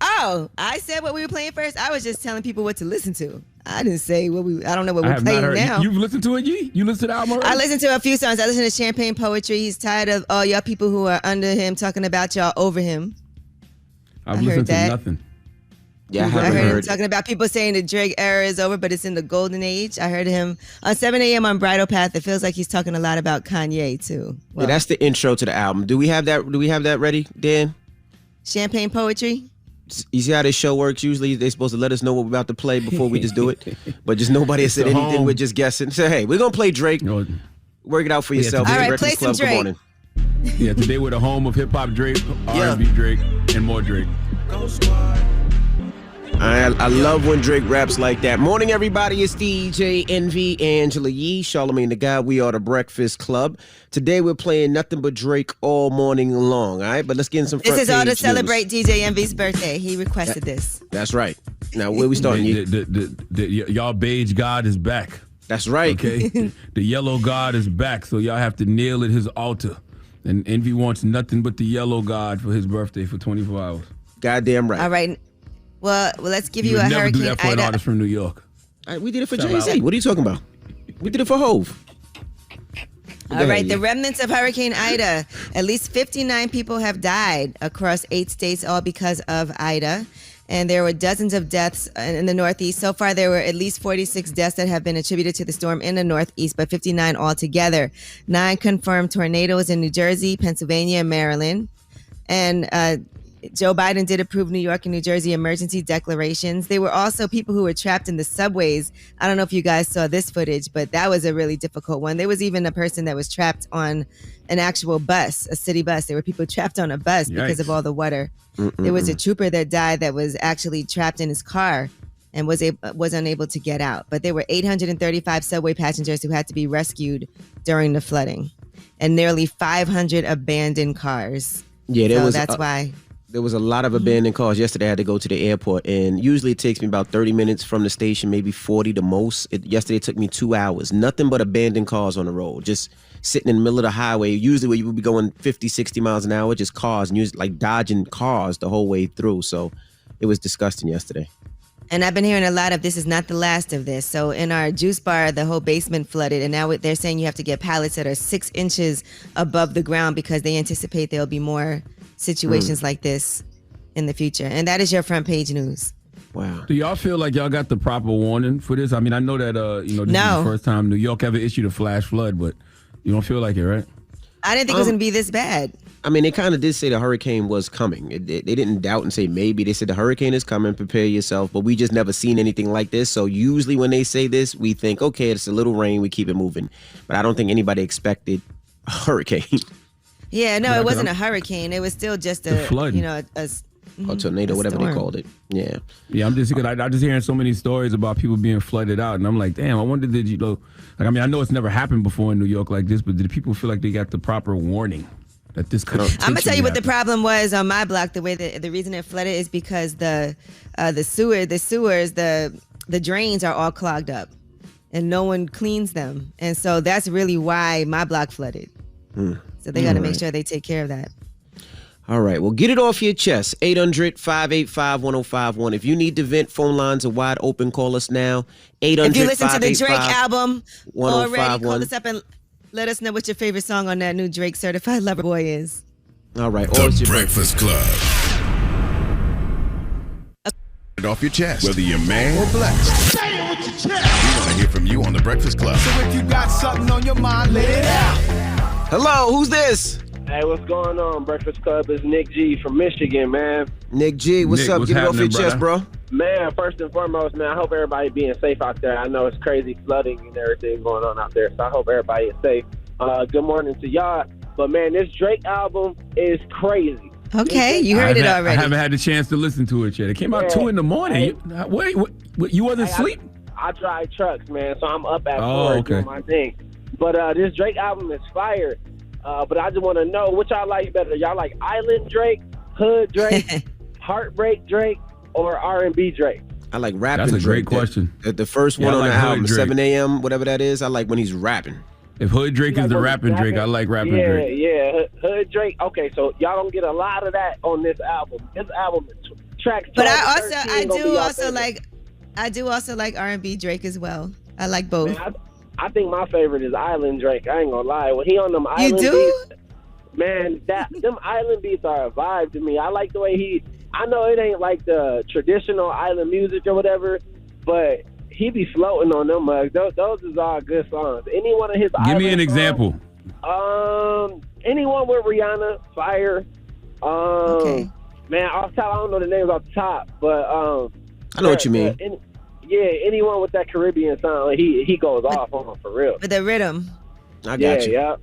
Oh, I said what we were playing first. I was just telling people what to listen to. I didn't say what we. I don't know what we're playing now. You've listened to it, G? You listened to the album already? I listened to a few songs. I listened to Champagne Poetry. He's tired of all y'all people who are under him talking about y'all over him. I've listened to nothing. Yeah, I heard haven't him heard. talking about people saying the Drake era is over, but it's in the golden age. I heard him on 7 a.m. on Bridal Path. It feels like he's talking a lot about Kanye too. Well, Yeah, that's the intro to the album. Do we have that ready, Dan? Champagne Poetry. You see how this show works? Usually they're supposed to let us know what we're about to play before we just do it. But just nobody has said It's a anything. home. We're just guessing. So, hey, we're going to play Drake. No, Work it out for yourself. today- All right, Breakfast play some Club. Good morning. yeah, today we're the home of hip hop Drake, R&B Drake, and more Drake. I love when Drake raps like that. Morning, everybody. It's DJ Envy, Angela Yee, Charlamagne the God. We are the Breakfast Club. Today we're playing nothing but Drake all morning long. All right, but let's get in some front This is all to page celebrate news. DJ Envy's birthday. He requested this. That's right. Now where we starting? Y'all beige God is back. That's right. Okay, the yellow God is back, so y'all have to kneel at his altar. And Envy wants nothing but the yellow God for his birthday for 24 hours. Goddamn right. All right. Well, let's give you would a never do Hurricane that for an Ida. artist from New York. All right, we did it for Sell Jay-Z. out. What are you talking about? We did it for Hove. All right, the remnants of Hurricane Ida. At least 59 people have died across 8 states, all because of Ida. And there were dozens of deaths in the Northeast. So far, there were at least 46 deaths that have been attributed to the storm in the Northeast, but 59 altogether. 9 confirmed tornadoes in New Jersey, Pennsylvania, and Maryland. And Joe Biden did approve New York and New Jersey emergency declarations. There were also people who were trapped in the subways. I don't know if you guys saw this footage, but that was a really difficult one. There was even a person that was trapped on an actual bus, a city bus. There were people trapped on a bus because of all the water. There was a trooper that died that was actually trapped in his car and was unable to get out. But there were 835 subway passengers who had to be rescued during the flooding, and nearly 500 abandoned cars. Yeah, that's why. There was a lot of abandoned cars. Yesterday, I had to go to the airport, and usually it takes me about 30 minutes from the station, maybe 40 the most. Yesterday, it took me 2 hours. Nothing but abandoned cars on the road, just sitting in the middle of the highway. Usually where you would be going 50, 60 miles an hour, just cars, and usually like dodging cars the whole way through. So it was disgusting yesterday. And I've been hearing a lot of this is not the last of this. So in our juice bar, the whole basement flooded. And now they're saying you have to get pallets that are 6 inches above the ground because they anticipate there'll be more situations like this in the future. And that is your front page news. Wow. Do y'all feel like y'all got the proper warning for this? I mean, I know that this is the first time New York ever issued a flash flood, but you don't feel like it, right? I didn't think it was going to be this bad. I mean, they kind of did say the hurricane was coming. They didn't doubt and say maybe. They said the hurricane is coming, prepare yourself. But we just never seen anything like this. So usually when they say this, we think, okay, it's a little rain, we keep it moving. But I don't think anybody expected a hurricane. Yeah, no, it wasn't a hurricane. It was still just a flood. Or tornado, whatever they called it. Yeah. Yeah, I'm just hearing so many stories about people being flooded out, and I'm like, damn, I wonder I know it's never happened before in New York like this, but did people feel like they got the proper warning that this could? I'm gonna tell you what the problem was on my block. The way the reason it flooded is because the drains are all clogged up, and no one cleans them, and so that's really why my block flooded. So they got to make sure they take care of that. All right. Well, get it off your chest. 800-585-1051. If you need to vent, phone lines are wide open. Call us now. 800 If you listen to the Drake album already, 1051. call us up and let us know what your favorite song on that new Drake Certified Lover Boy is. All right. The Breakfast Club. Get it off your chest, whether you're man or blessed. Say it with your chest. We want to hear from you on The Breakfast Club. So if you got something on your mind, let it out. Hello. Who's this? Hey, what's going on, Breakfast Club? It's Nick G from Michigan, man. Nick G. What's Nick, up? what's Get it off your happening, chest, bro. Man, first and foremost, man, I hope everybody being safe out there. I know it's crazy flooding and everything going on out there, so I hope everybody is safe. Good morning to y'all. But, man, this Drake album is crazy. Okay, you heard it already. I haven't had the chance to listen to it yet. It came out 2 in the morning. Wait, you wasn't asleep? I drive trucks, man, so I'm up at 4 Oh, doing my thing. But this Drake album is fire. But I just want to know what y'all like better. Y'all like Island Drake, Hood Drake, Heartbreak Drake, or R&B Drake? I like rapping. That's a great Drake. question. The first one I on like the Hood album, Drake. 7 a.m., whatever that is, I like when he's rapping. If Hood Drake is the rapping Drake, I like rapping Drake. Yeah, Hood Drake. Okay, so y'all don't get a lot of that on this album. This album is tracks. But Charles I 13 gonna be out there. I do also like R&B Drake as well. I like both. Man, I think my favorite is Island Drake. I ain't gonna lie. When he on them island beats, man, them island beats are a vibe to me. I like the way I know it ain't like the traditional island music or whatever, but he be floating on them mugs. Those is all good songs. Any one of his Give me an songs, example. Anyone with Rihanna, Fire. Okay. Man, off top, I don't know the names off the top, but I know what you mean. Anyone with that Caribbean sound, he goes off on them for real. With the rhythm. I got you. Yeah.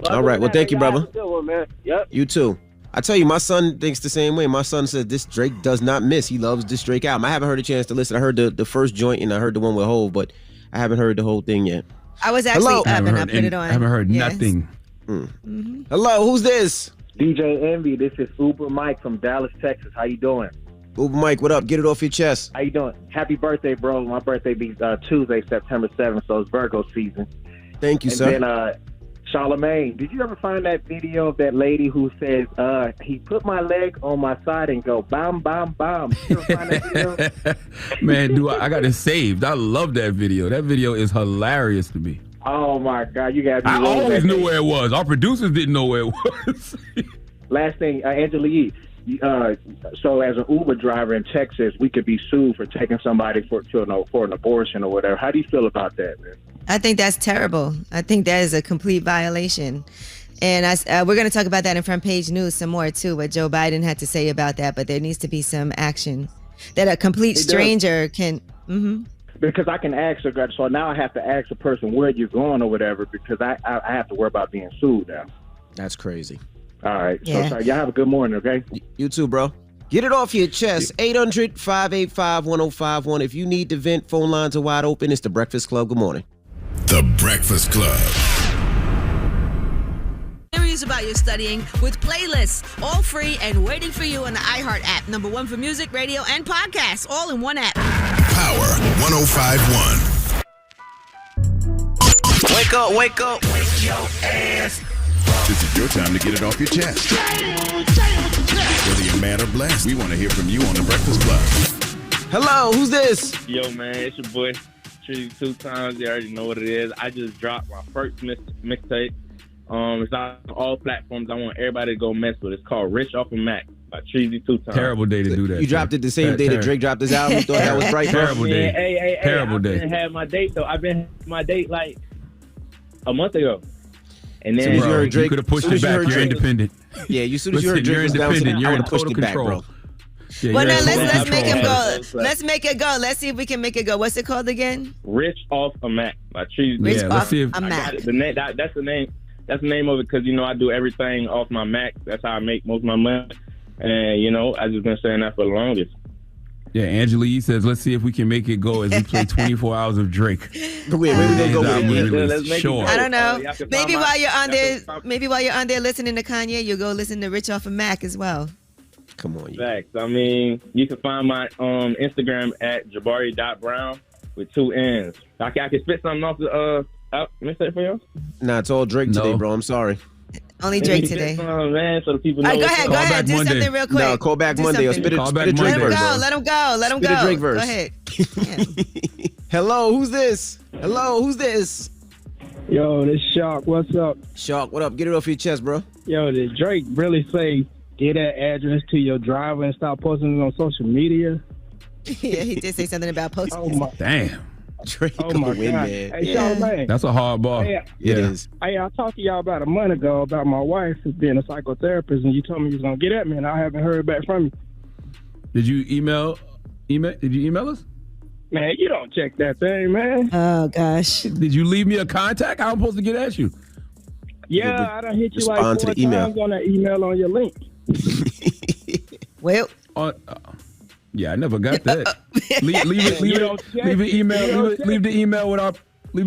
All right. Well, thank you, brother. Have a good one, man. Yep. You too. I tell you, my son thinks the same way. My son says this Drake does not miss. He loves this Drake album. I haven't heard a chance to listen. I heard the first joint and I heard the one with Hov, but I haven't heard the whole thing yet. I was actually Hello. up and I put it on. I haven't heard Yes. nothing. Hello, who's this? DJ Envy, this is Uber Mike from Dallas, Texas. How you doing? Uber Mike, what up? Get it off your chest. How you doing? Happy birthday, bro. My birthday be Tuesday, September 7th, so it's Virgo season. Thank you, And sir. then Charlamagne, did you ever find that video of that lady who says, he put my leg on my side and go bam, bam, bam? Did you ever find that video? Man, I got it saved. I love that video. That video is hilarious to me. Oh, my God. You got me. I always knew where it was. Our producers didn't know where it was. Last thing, Angela Yee, so as an Uber driver in Texas, we could be sued for taking somebody for an abortion or whatever. How do you feel about that, man? I think that's terrible. I think that is a complete violation. And we're going to talk about that in front page news some more, too, what Joe Biden had to say about that. But there needs to be some action that a complete stranger can... Mm-hmm. Because I can ask her, so now I have to ask a person where you're going or whatever because I have to worry about being sued now. That's crazy. All right. Yeah. So sorry. Y'all have a good morning, okay? You too, bro. Get it off your chest. 800-585-1051. If you need to vent, phone lines are wide open. It's The Breakfast Club. Good morning. The Breakfast Club. Series about your studying with playlists, all free and waiting for you on the iHeart app. #1 for music, radio, and podcasts, all in one app. Power 105.1. Wake up, wake up. This is your time to get it off your chest. Whether you're mad or blessed, we want to hear from you on The Breakfast Club. Hello, who's this? Yo, man, it's your boy. Treaty 2 times. You already know what it is. I just dropped my first mixtape. It's on all platforms. I want everybody to go mess with it. It's called Rich Off of Mac by Treaty 2 times. Terrible day to do that. You dropped it the same day that Drake dropped his album. You thought that was right? Terrible day. Hey, Terrible day. I didn't have my date, though. I've been having my date like a month ago. And Soon then as you heard Drake, you could have pushed soon it as you back. heard You're Drake- independent. Yeah, as soon as you heard Listen, Drake you're was down, independent. I would You're have pushed in it back, total bro. control. Yeah, Well, you're now in total let's make him control. go. Let's make it go. Let's see if we can make it go. What's it called again? Rich Off a Mac by Treaty 2 Rich Yeah, let's off see if- a I got Mac. it. That's the name. That's the name of it because I do everything off my Mac. That's how I make most of my money. And I just been saying that for the longest. Yeah, Angela Yee says, let's see if we can make it go as we play 24 hours of Drake. Wait, where we gonna go with Album it? release. Let's make it Sure. go. I don't know. Y'all can Maybe find while you're on there, y'all can- maybe while you're on there listening to Kanye, you'll go listen to Rich Off of Mac as well. Come on, you. Facts. I mean, you can find my Instagram at jabari.brown with 2 N's. I can spit something off the mixtape for you. Nah, it's all Drake today, No. bro. I'm sorry. Only Drake today. Man, so the people know. All right, go what's ahead, up. go Call ahead. back Do Monday. something real quick. No, call back Do Monday or something. spit Call a back Drake Monday, Let him verse. go. bro. Let him go. Let him Spit go. a Drake verse. Go ahead. Yeah. Hello, who's this? Hello, who's this? Yo, this Shark. What's up? Shark, what up? Get it off your chest, bro. Yo, did Drake really say, get that address to your driver and stop posting it on social media? Yeah, he did say something about posting. Oh, my, Damn. Drake oh my gonna win, God. man. Hey, Charlamagne. That's a hard ball. Hey, It is. Hey, I talked to y'all about a month ago about my wife being a psychotherapist, and you told me you was going to get at me, and I haven't heard back from you. Did you email? Did you email us? Man, you don't check that thing, man. Oh gosh. Did you leave me a contact? How am I supposed to get at you? Yeah, I done hit you like Respond to 4 the email. times on that email on your link. Well, Yeah, I never got that. leave You the don't check email. it. You don't check Leave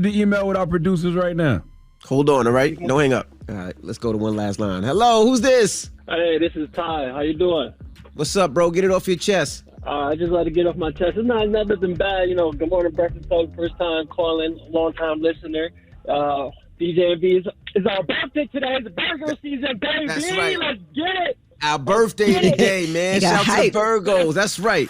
the email with our producers right now. Hold on, all right? Don't hang up. All right, let's go to one last line. Hello, who's this? Hey, this is Ty. How you doing? What's up, bro? Get it off your chest. I just like to get off my chest. It's not nothing bad. Good morning, Breakfast Club. First time calling, long time listener. DJ B is our birthday today. It's Virgo season, baby. That's right. Let's get it. Our birthday today, man. got Shout out to the hype. Virgos. That's right.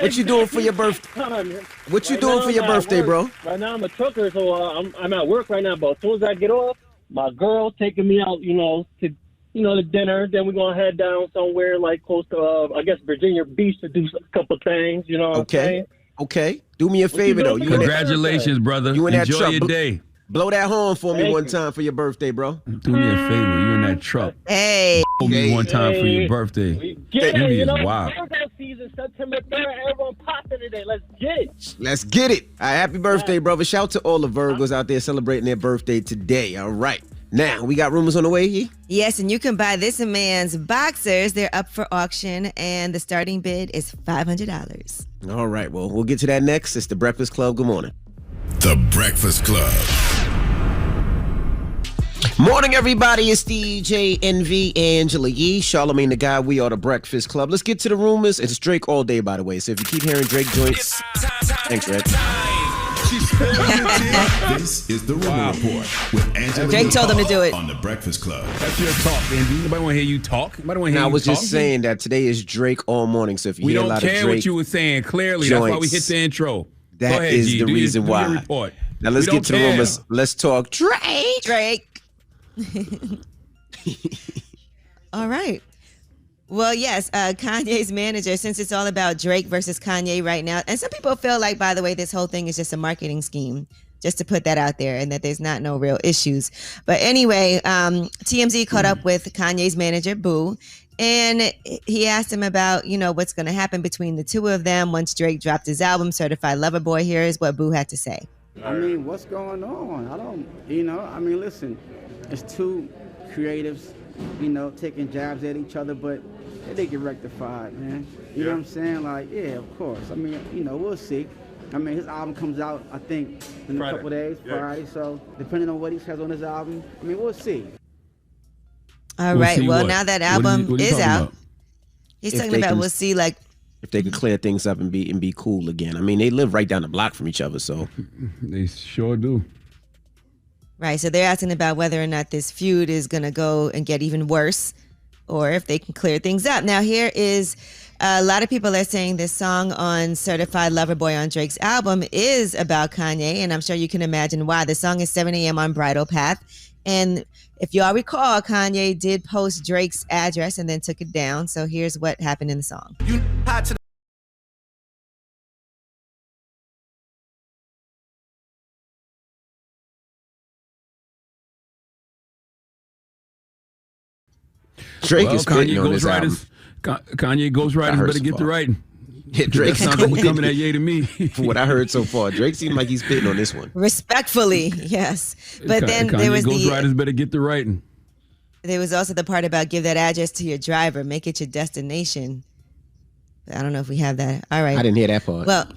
What you doing for your birthday? What you doing for your birthday, bro? Right now I'm a trucker, so I'm at work right now. But as soon as I get off, my girl taking me out, to dinner. Then we're gonna head down somewhere like close to, I guess, Virginia Beach to do a couple things. You know what I'm saying? Okay. Do me a favor though. Congratulations, brother. You in that Enjoy truck? your day. Blow that horn for me Thank one you. time for your birthday, bro. Do me a favor. You in that truck? Hey. Hold me one time for your birthday. Get Jimmy it, is you know, wild. Virgo season, September 3rd, everyone popping today. Let's get it. Let's get it. All right, happy birthday, brother. Shout out to all the Virgos out there celebrating their birthday today. All right. Now, we got rumors on the way here. Yes, and you can buy this man's boxers. They're up for auction, and the starting bid is $500. All right, well, we'll get to that next. It's The Breakfast Club. Good morning. The Breakfast Club. Morning, everybody. It's DJ NV, Angela Yee, Charlamagne the Guy. We are The Breakfast Club. Let's get to the rumors. It's Drake all day, by the way. So if you keep hearing Drake joints, thanks, Red. This is the Rumor Report with Angela Drake told them to do it. on The Breakfast Club. That's your talk, Andy. Nobody want to hear you talk. Nobody want to hear Now, I you was talk. just saying that today is Drake all morning. So if you We hear a don't lot of care Drake, what you were saying. Clearly, that's why we joints, hit the intro. that Go ahead, is G. the Do your- reason do your why. report. Now let's We get don't to the care. rumors. Let's talk Drake. Drake. All right. Well, yes, Kanye's manager, since it's all about Drake versus Kanye right now, and some people feel like, by the way, this whole thing is just a marketing scheme, just to put that out there, and that there's not no real issues. But anyway, TMZ caught up with Kanye's manager, Boo, and he asked him about, what's going to happen between the two of them once Drake dropped his album, Certified Lover Boy. Here is what Boo had to say. I mean, what's going on? Listen, it's two creatives, taking jabs at each other, but they get rectified, man. You know what I'm saying? Like, yeah, of course. I mean, we'll see. I mean, his album comes out, I think, in a couple days, Friday. So, depending on what he has on his album, I mean, we'll see. All We'll right. see Well, what? now that What album what is talking out, about? he's If talking they about can- we'll see, like, If they could clear things up and be cool again. I mean, they live right down the block from each other, so They sure do. right. So they're asking about whether or not this feud is going to go and get even worse, or if they can clear things up. Now, here is a lot of people are saying this song on Certified Lover Boy on Drake's album is about Kanye, and I'm sure you can imagine why. The song is 7 a.m. on Bridal Path. And if y'all recall, Kanye did post Drake's address and then took it down. So here's what happened in the song. Drake is spitting on this album. Kanye Ghostwriters heard better so get to far. writing. Yeah, Drake That sounds like he coming at Ye to me. From what I heard so far, Drake seemed like he's spitting on this one. Respectfully, yes. But then Kanye there was Ghostwriters better get to writing. there was also the part about give that address to your driver, make it your destination. I don't know if we have that. All right. I didn't hear that part. Well,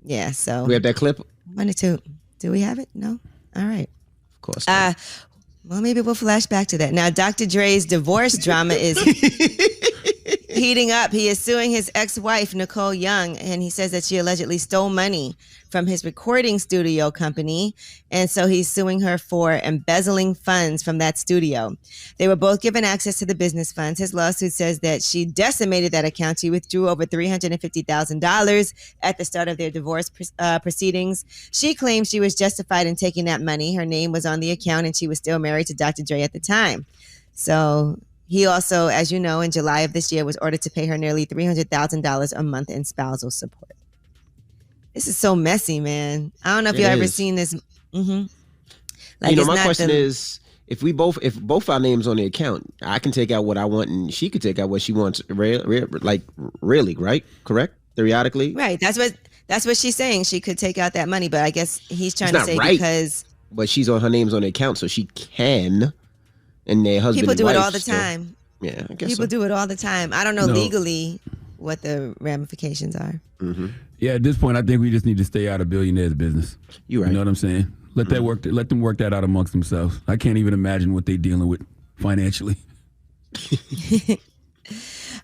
yeah. So We have that clip? One or two. Do we have it? No. All right. Of course. Well, maybe we'll flash back to that. Now, Dr. Dre's divorce drama is heating up. He is suing his ex-wife, Nicole Young, and he says that she allegedly stole money from his recording studio company. And so he's suing her for embezzling funds from that studio. They were both given access to the business funds. His lawsuit says that she decimated that account. She withdrew over $350,000 at the start of their divorce proceedings. She claims she was justified in taking that money. Her name was on the account and she was still married to Dr. Dre at the time. So he also, as you know, in July of this year was ordered to pay her nearly $300,000 a month in spousal support. This is so messy, man. I don't know if you've ever seen this. Mm-hmm. Like, my question is, if both our names on the account, I can take out what I want and she could take out what she wants. Really, right? Correct? Theoretically, right. That's what she's saying. She could take out that money, but I guess he's trying to say right, because. But she's on her name's on the account, so she can. And their husband. People and do wife it all the still, time. Yeah, I guess people so. do it all the time. I don't know legally what the ramifications are. Mm-hmm. Yeah, at this point, I think we just need to stay out of billionaires' business. You right. You know what I'm saying? Let that work. Let them work that out amongst themselves. I can't even imagine what they're dealing with financially.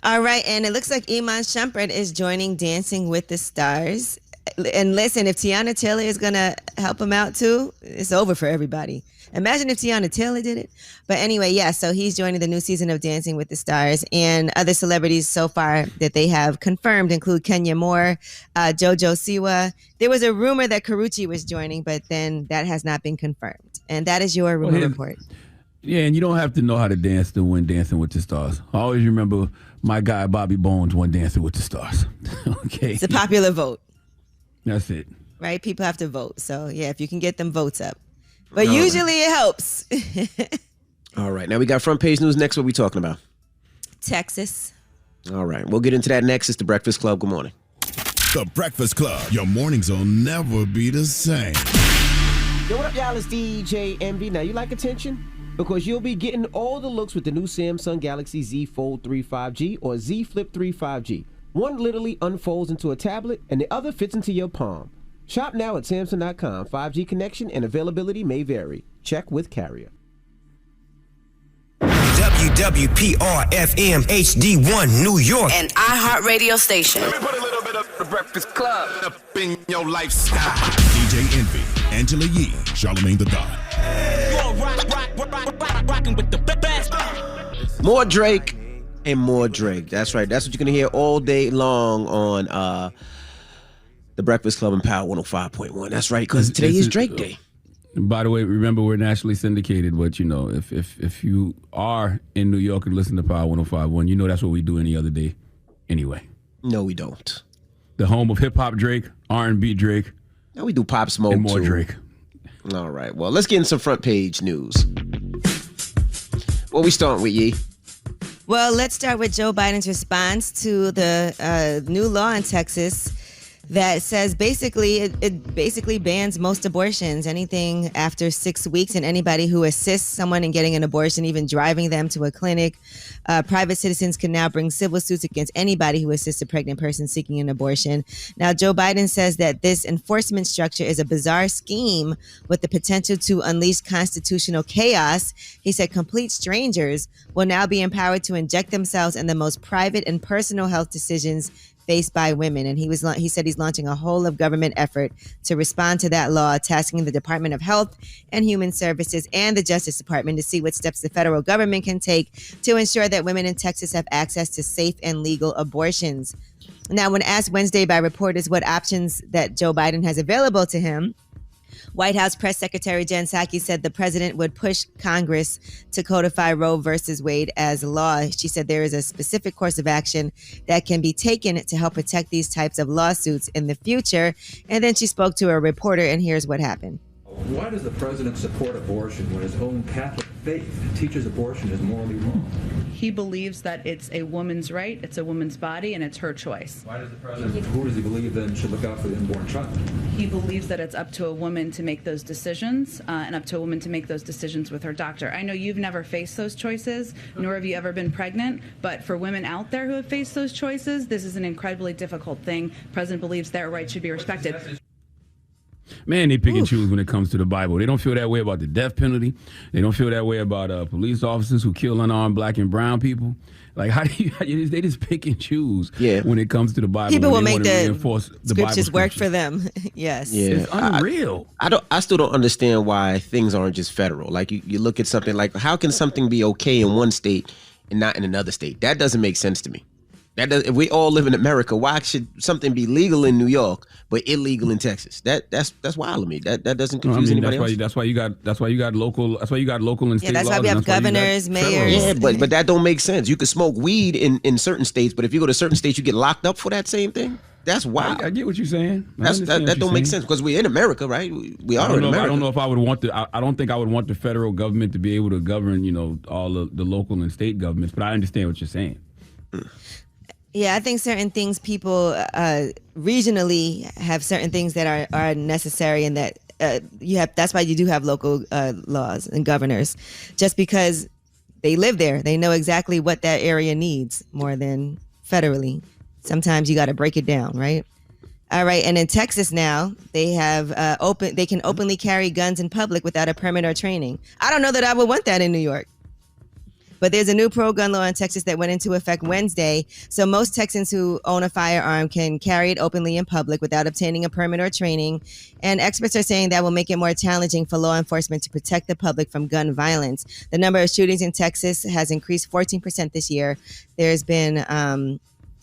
All right, and it looks like Iman Shumpert is joining Dancing with the Stars. And listen, if Tiana Taylor is going to help him out too, it's over for everybody. Imagine if Tiana Taylor did it. But anyway, yeah, so he's joining the new season of Dancing with the Stars. And other celebrities so far that they have confirmed include Kenya Moore, JoJo Siwa. There was a rumor that Karrueche was joining, but then that has not been confirmed. And that is your rumor report. Yeah, and you don't have to know how to dance to win Dancing with the Stars. I always remember my guy Bobby Bones won Dancing with the Stars. Okay. It's a popular vote. That's it. Right? People have to vote. So, yeah, if you can get them votes up. But usually it helps. All right. Now we got front page news next. What we talking about? Texas. All right. We'll get into that next. It's The Breakfast Club. Good morning. The Breakfast Club. Your mornings will never be the same. Yo, what up, y'all? It's DJ Envy. Now, you like attention? Because you'll be getting all the looks with the new Samsung Galaxy Z Fold 3 5G or Z Flip 3 5G. One literally unfolds into a tablet, and the other fits into your palm. Shop now at Samsung.com. 5G connection and availability may vary. Check with carrier. WWPR-FM HD1 New York. An iHeartRadio station. Let me put a little bit of The Breakfast Club up in your lifestyle. DJ Envy, Angela Yee, Charlamagne the God. Rocking with the best. More Drake and more Drake. That's right. That's what you're going to hear all day long on The Breakfast Club and Power 105.1. That's right, because today is Drake Day. By the way, remember we're nationally syndicated, but you know, if you are in New York and listen to Power 105.1, you know that's what we do any other day anyway. No, we don't. The home of hip-hop Drake, R&B Drake. Now we do Pop Smoke, and more too. Drake. All right, well, let's get in some front page news. What we starting with, Yee? Well, let's start with Joe Biden's response to the new law in Texas that says basically it basically bans most abortions, anything after 6 weeks, and anybody who assists someone in getting an abortion, even driving them to a clinic. Private citizens can now bring civil suits against anybody who assists a pregnant person seeking an abortion. Now, Joe Biden says that this enforcement structure is a bizarre scheme with the potential to unleash constitutional chaos. He said complete strangers will now be empowered to inject themselves in the most private and personal health decisions faced by women. And he said he's launching a whole of government effort to respond to that law, tasking the Department of Health and Human Services and the Justice Department to see what steps the federal government can take to ensure that women in Texas have access to safe and legal abortions. Now, when asked Wednesday by reporters what options that Joe Biden has available to him, White House Press Secretary Jen Psaki said the president would push Congress to codify Roe versus Wade as law. She said there is a specific course of action that can be taken to help protect these types of lawsuits in the future. And then she spoke to a reporter, and here's what happened. Why does the president support abortion when his own Catholic faith teaches abortion is morally wrong? He believes that it's a woman's right, it's a woman's body, and it's her choice. Why does the president, who does he believe then should look out for the unborn child? He believes that it's up to a woman to make those decisions, and up to a woman to make those decisions with her doctor. I know you've never faced those choices, nor have you ever been pregnant, but for women out there who have faced those choices, this is an incredibly difficult thing. The president believes their rights should be respected. Man, they pick and choose when it comes to the Bible. They don't feel that way about the death penalty. They don't feel that way about police officers who kill unarmed black and brown people. Like, how do you they just pick and choose when it comes to the Bible. People will make the scriptures work for them. Yes. Yeah. It's unreal. I still don't understand why things aren't just federal. Like, you look at something like, how can something be okay in one state and not in another state? That doesn't make sense to me. If we all live in America, why should something be legal in New York but illegal in Texas? That's wild to me. That doesn't confuse anybody else. That's why you got local and state laws. Yeah, that's why we have governors, mayors. Yeah, but that don't make sense. You can smoke weed in certain states, but if you go to certain states, you get locked up for that same thing. That's wild. I get what you're saying. That don't make sense because we're in America, right? We are in America. I don't know if I would want I don't think I would want the federal government to be able to govern, all the local and state governments. But I understand what you're saying. Yeah, I think certain things people regionally have certain things that are necessary, and that that's why you do have local laws and governors, just because they live there. They know exactly what that area needs more than federally. Sometimes you got to break it down, right? All right, and in Texas now, they have they can openly carry guns in public without a permit or training. I don't know that I would want that in New York. But there's a new pro-gun law in Texas that went into effect Wednesday. So most Texans who own a firearm can carry it openly in public without obtaining a permit or training. And experts are saying that will make it more challenging for law enforcement to protect the public from gun violence. The number of shootings in Texas has increased 14% this year. There's been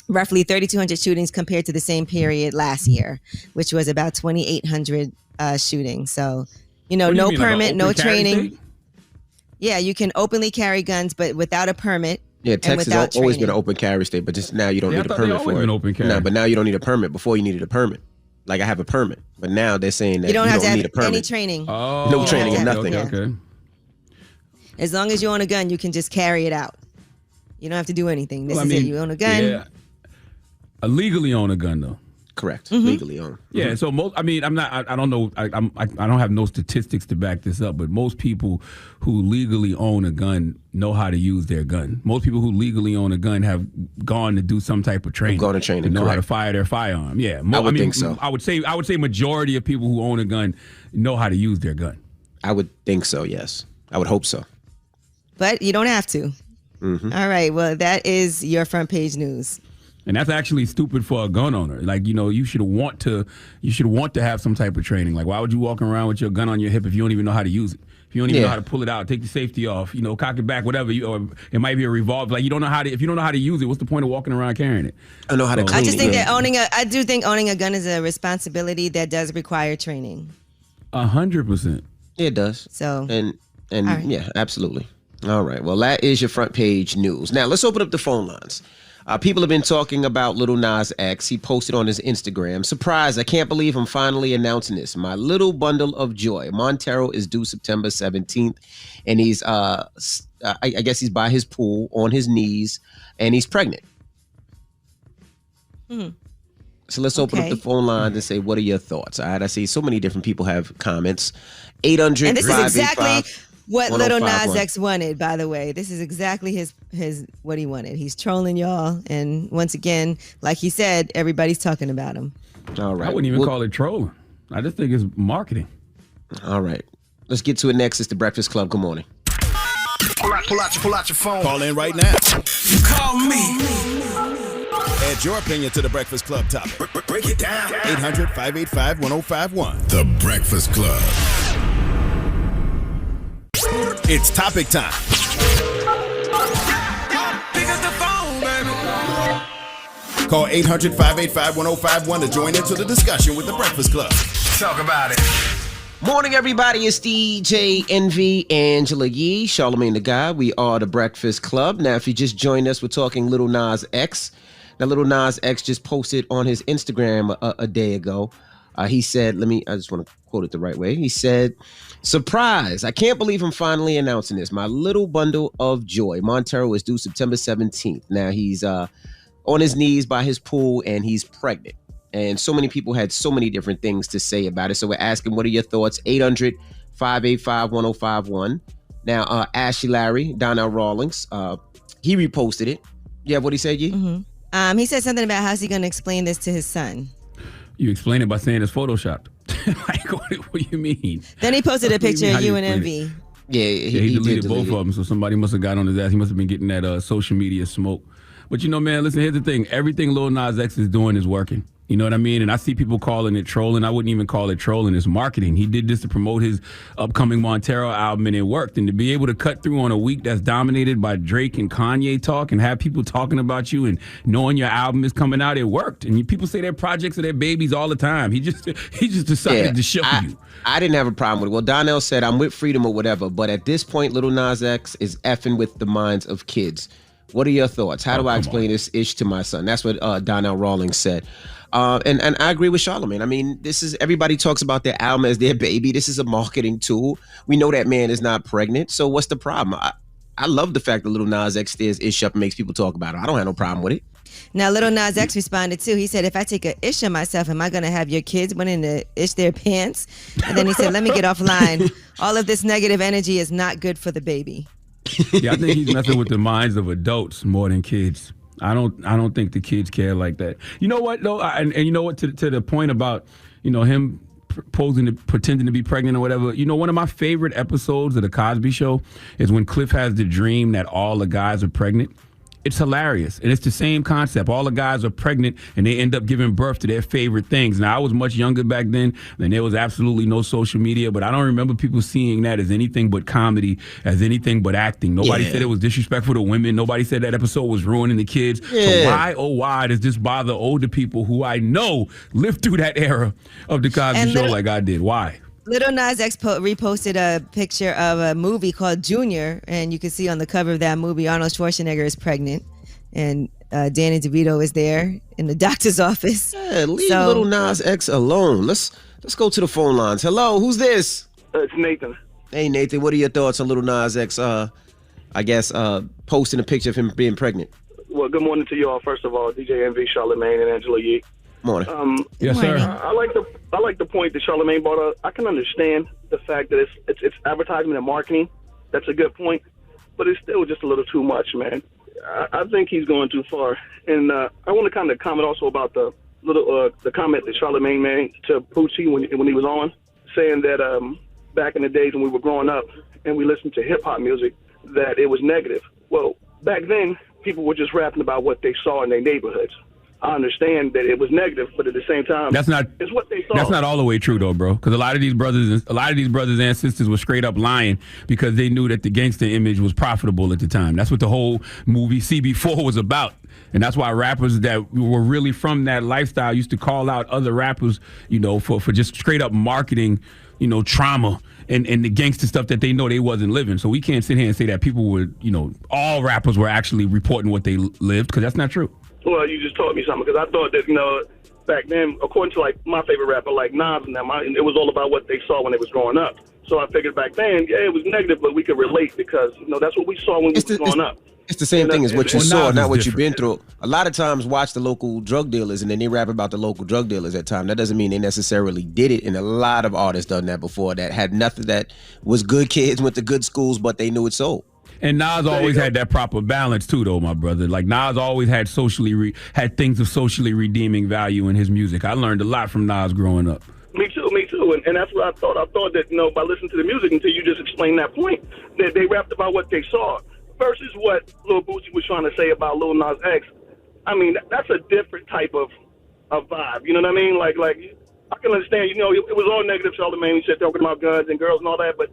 roughly 3,200 shootings compared to the same period last year, which was about 2,800 shootings. So, no permit, no training. Yeah, you can openly carry guns, but without a permit. Yeah, Texas has always been an open carry state, but just now you don't need a permit for it. Open carry. No, but now you don't need a permit. Before you needed a permit. Like I have a permit, but now they're saying that you don't have to need a have permit. any training. Oh, no training or nothing. Okay. As long as you own a gun, you can just carry it out. You don't have to do anything. This is it. You own a gun. Yeah. Legally own a gun though. Correct. Legally own. Yeah. So I'm not. I don't know. I don't have no statistics to back this up. But most people who legally own a gun know how to use their gun. Most people who legally own a gun have gone to do some type of training. Gone to training. To know correct. how to fire their firearm. Yeah. I would think so. I would say majority of people who own a gun know how to use their gun. I would think so. Yes. I would hope so. But you don't have to. All right. Well, that is your front page news. And that's actually stupid for a gun owner. Like, you should want to have some type of training. Like, why would you walk around with your gun on your hip if you don't even know how to use it? If you don't even know how to pull it out, take the safety off, cock it back, whatever. Or it might be a revolver. Like, if you don't know how to use it, what's the point of walking around carrying it? I know how to clean I just think it. that I do think owning a gun is a responsibility that does require training. 100%. It does. So and right. Yeah, absolutely. All right. Well, that is your front page news. Now let's open up the phone lines. People have been talking about Little Nas X. He posted on his Instagram, "Surprise, I can't believe I'm finally announcing this. My little bundle of joy. Montero is due September 17th. And he's, I guess he's by his pool on his knees and he's pregnant." So let's open up the phone lines and say, what are your thoughts? All right. I see so many different people have comments. 800 And this is exactly 585 what Little Nas 1051. X wanted, by the way. This is exactly his what he wanted. He's trolling y'all. And once again, like he said, everybody's talking about him. All right. I wouldn't even call it trolling. I just think it's marketing. All right. Let's get to it next. It's The Breakfast Club. Good morning. Pull out your phone. Call in right now. You call me. Add your opinion to The Breakfast Club topic. Break it down. 800-585-1051. The Breakfast Club. It's topic time. Pick up the phone, baby. Call 800-585-1051 to join into the discussion with The Breakfast Club. Talk about it. Morning, everybody. It's DJ Envy, Angela Yee, Charlamagne the Guy. We are The Breakfast Club. Now, if you just joined us, we're talking Little Nas X. Now, Little Nas X just posted on his Instagram a day ago. He said, I just want to quote it the right way. He said, "Surprise, I can't believe I'm finally announcing this. My little bundle of joy. Montero is due September 17th. Now, he's on his knees by his pool and he's pregnant." And so many people had so many different things to say about it. So we're asking, what are your thoughts? 800-585-1051. Now, Ashley Larry, Donnell Rawlings, he reposted it. Yeah, what he said, Yee? He said something about how's he going to explain this to his son. You explain it by saying it's photoshopped. Like, what do you mean? Then he posted a picture of you and Envy. Yeah, he deleted both of them. So somebody must have got on his ass. He must have been getting that social media smoke. But man, listen, here's the thing. Everything Lil Nas X is doing is working. You know what I mean? And I see people calling it trolling. I wouldn't even call it trolling. It's marketing. He did this to promote his upcoming Montero album, and it worked. And to be able to cut through on a week that's dominated by Drake and Kanye talk and have people talking about you and knowing your album is coming out, it worked. And people say their projects are their babies all the time. He just decided to show you. I didn't have a problem with it. Well, Donnell said, I'm with freedom or whatever. But at this point, Little Nas X is effing with the minds of kids. What are your thoughts? How do I explain this ish to my son? That's what Donnell Rawlings said. And I agree with Charlamagne. I mean, everybody talks about their album as their baby. This is a marketing tool. We know that man is not pregnant. So what's the problem? I love the fact that Little Nas X stares ish up and makes people talk about it. I don't have no problem with it. Now, Little Nas X responded too. He said, "If I take a ish on myself, am I going to have your kids wanting to ish their pants?" And then he said, "Let me get offline. All of this negative energy is not good for the baby." Yeah, I think he's messing with the minds of adults more than kids. I don't think the kids care like that. You know what though, and you know what, to the point about him pretending to be pregnant or whatever. You know, one of my favorite episodes of the Cosby Show is when Cliff has the dream that all the guys are pregnant. It's hilarious. And it's the same concept. All the guys are pregnant and they end up giving birth to their favorite things. Now, I was much younger back then and there was absolutely no social media, but I don't remember people seeing that as anything but comedy, as anything but acting. Nobody said it was disrespectful to women. Nobody said that episode was ruining the kids. So why does this bother older people who I know lived through that era of the Cosby Show like I did? Why? Little Nas X reposted a picture of a movie called Junior, and you can see on the cover of that movie, Arnold Schwarzenegger is pregnant, and Danny DeVito is there in the doctor's office. Yeah, leave Little Nas X alone. Let's go to the phone lines. Hello, who's this? It's Nathan. Hey, Nathan, what are your thoughts on Little Nas X, posting a picture of him being pregnant? Well, good morning to you all. First of all, DJ Envy, Charlamagne, and Angela Yee. Morning. Yes, sir. I like the point that Charlamagne brought up. I can understand the fact that it's advertisement and marketing. That's a good point, but it's still just a little too much, man. I think he's going too far, and I want to kind of comment also about the comment that Charlamagne made to Poochie when he was on, saying that back in the days when we were growing up and we listened to hip hop music, that it was negative. Well, back then people were just rapping about what they saw in their neighborhoods. I understand that it was negative, but at the same time, it's what they saw. That's not all the way true, though, bro. Because a lot of these brothers and sisters were straight up lying because they knew that the gangster image was profitable at the time. That's what the whole movie CB4 was about. And that's why rappers that were really from that lifestyle used to call out other rappers, for just straight up marketing, trauma and the gangster stuff that they know they wasn't living. So we can't sit here and say that people were, all rappers were actually reporting what they lived, because that's not true. Well, you just taught me something, because I thought that, back then, according to, my favorite rapper, like Nas and them, it was all about what they saw when they was growing up. So I figured back then, it was negative, but we could relate because, that's what we saw when we was growing up. It's the same thing as what you saw, not what you've been through. A lot of times watch the local drug dealers and then they rap about the local drug dealers at time. That doesn't mean they necessarily did it, and a lot of artists done that before that had nothing, that was good kids, went to good schools, but they knew it sold. And Nas always had that proper balance too, though, my brother. Like, Nas always had had things of socially redeeming value in his music. I learned a lot from Nas growing up. Me too. And that's what I thought. I thought that, by listening to the music, until you just explained that point, that they rapped about what they saw versus what Lil Boosie was trying to say about Lil Nas X. I mean, that's a different type of vibe. You know what I mean? Like I can understand, it was all negative. Charlamagne, he said talking about guns and girls and all that, but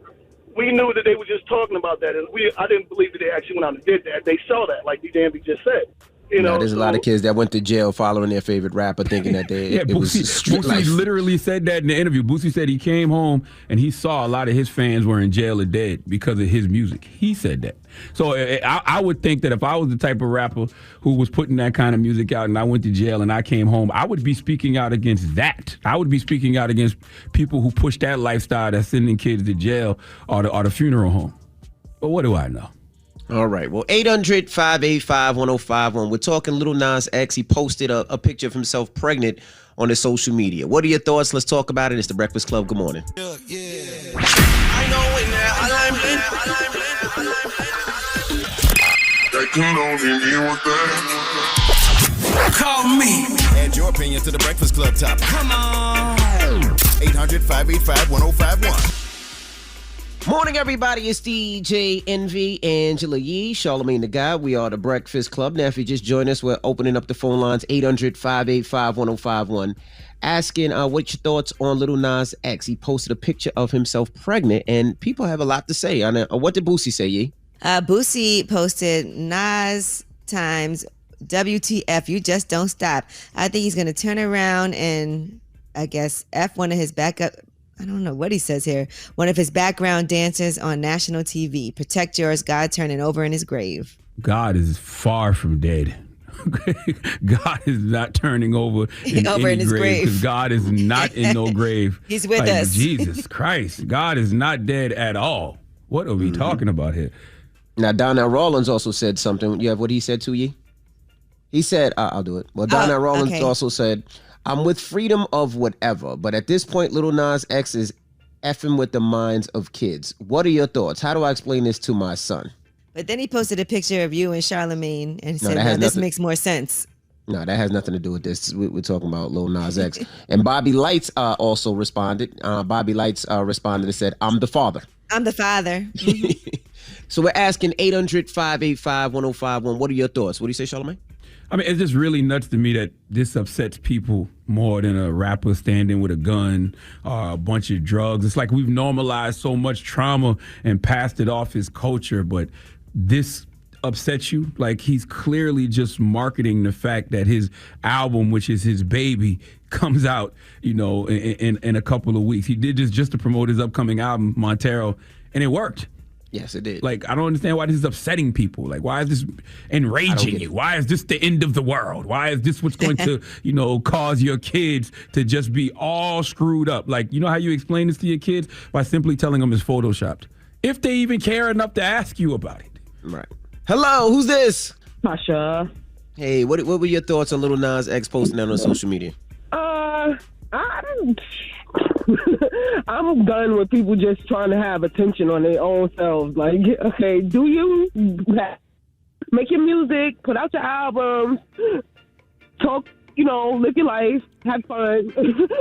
we knew that they were just talking about that, and I didn't believe that they actually went out and did that. They saw that, like DJ Envy just said. There's a lot of kids that went to jail following their favorite rapper, thinking that it was street life. Boosie literally said that in the interview. Boosie said he came home and he saw a lot of his fans were in jail or dead because of his music. He said that. So I would think that if I was the type of rapper who was putting that kind of music out and I went to jail and I came home, I would be speaking out against that. I would be speaking out against people who push that lifestyle that's sending kids to jail or the funeral home. But what do I know? All right. Well, 800-585-1051. We're talking Little Nas X. He posted a picture of himself pregnant on his social media. What are your thoughts? Let's talk about it. It's the Breakfast Club. Good morning. Call me. Add your opinion to the Breakfast Club topic. Come on. 800-585-1051. Morning, everybody. It's DJ Envy, Angela Yee, Charlamagne the Guy. We are the Breakfast Club. Now, if you just joined us, we're opening up the phone lines, 800-585-1051, asking what's your thoughts on Little Nas X. He posted a picture of himself pregnant, and people have a lot to say. What did Boosie say, Yee? Boosie posted Nas times WTF, you just don't stop. I think he's going to turn around and, I guess, F one of his backup, I don't know what he says here, one of his background dancers on national TV. Protect yours, God turning over in his grave. God is far from dead. God is not turning over in his grave. Because God is not in no grave. He's with us. Jesus Christ. God is not dead at all. What are we talking about here? Now, Donnell Rawlings also said something. You have what he said to you? He said, I'll do it. Well, Donnell Rawlings also said, I'm with freedom of whatever, but at this point, Little Nas X is effing with the minds of kids. What are your thoughts? How do I explain this to my son? But then he posted a picture of you and Charlamagne and said, this makes more sense. No, that has nothing to do with this. We're talking about Lil Nas X. And Bobby Lights also responded. Bobby Lights responded and said, I'm the father. I'm the father. So we're asking 800-585-1051. What are your thoughts? What do you say, Charlamagne? I mean, it's just really nuts to me that this upsets people more than a rapper standing with a gun or a bunch of drugs. It's like we've normalized so much trauma and passed it off as culture, but this upsets you. Like, he's clearly just marketing the fact that his album, which is his baby, comes out, in a couple of weeks. He did this just to promote his upcoming album, Montero, and it worked. Yes, it did. Like, I don't understand why this is upsetting people. Like, why is this enraging you? Why is this the end of the world? Why is this what's going to, cause your kids to just be all screwed up? Like, you know how you explain this to your kids? By simply telling them it's photoshopped. If they even care enough to ask you about it. Right. Hello, who's this? Tasha. Hey, what were your thoughts on Lil Nas X posting that on social media? I'm done with people just trying to have attention on their own selves. Like, okay, do you make your music, put out your albums, talk, live your life, have fun.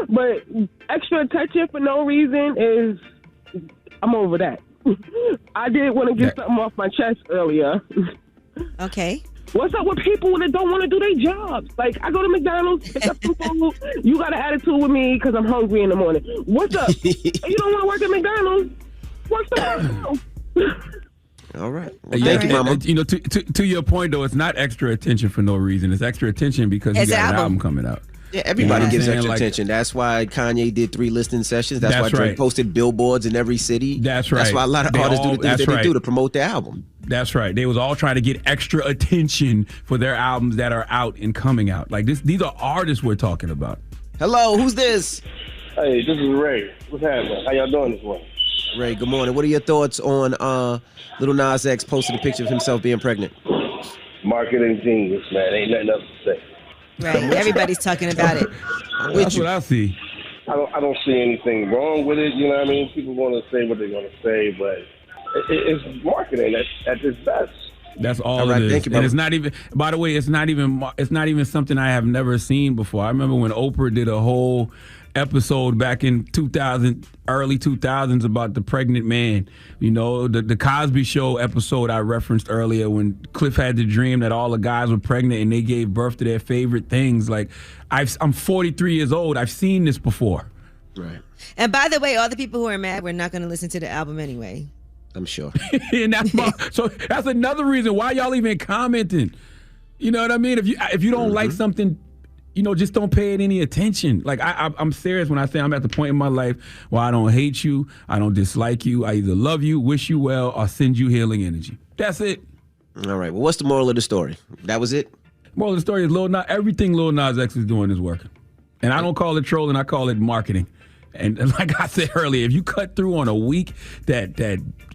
But extra attention for no reason I'm over that. I did want to get something off my chest earlier. Okay. What's up with people that don't want to do their jobs? Like, I go to McDonald's, pick up some food. You got an attitude with me because I'm hungry in the morning. What's up? You don't want to work at McDonald's? What's up? All right. Well, thank you, Mama. To your point, though, it's not extra attention for no reason. It's extra attention because he got an album coming out. Yeah, everybody gets extra attention. That's why Kanye did 3 listening sessions. That's why Drake posted billboards in every city. That's right. That's why a lot of artists do the things that they do to promote their album. That's right. They was all trying to get extra attention for their albums that are out and coming out. Like these are artists we're talking about. Hello, who's this? Hey, this is Ray. What's happening? How y'all doing this morning? Ray, good morning. What are your thoughts on Lil Nas X posting a picture of himself being pregnant? Marketing genius, man. Ain't nothing else to say. Right. Everybody's talking about it. That's what I see. I don't see anything wrong with it. You know what I mean? People want to say what they're going to say, but it's marketing at its best. That's all it is. Thank you, and it's not even. By the way, it's not even something I have never seen before. I remember when Oprah did a whole episode back in 2000, early 2000s about the pregnant man. The Cosby Show episode I referenced earlier when Cliff had the dream that all the guys were pregnant and they gave birth to their favorite things. Like, I'm 43 years old. I've seen this before. Right. And by the way, all the people who are mad, we're not going to listen to the album anyway. I'm sure. And so that's another reason why y'all even commenting. You know what I mean? If you don't like something, just don't pay it any attention. Like, I'm serious when I say I'm at the point in my life where I don't hate you, I don't dislike you. I either love you, wish you well, or send you healing energy. That's it. All right. Well, what's the moral of the story? That was it? Moral of the story is everything Lil Nas X is doing is working. And I don't call it trolling, I call it marketing. And like I said earlier, if you cut through on a week that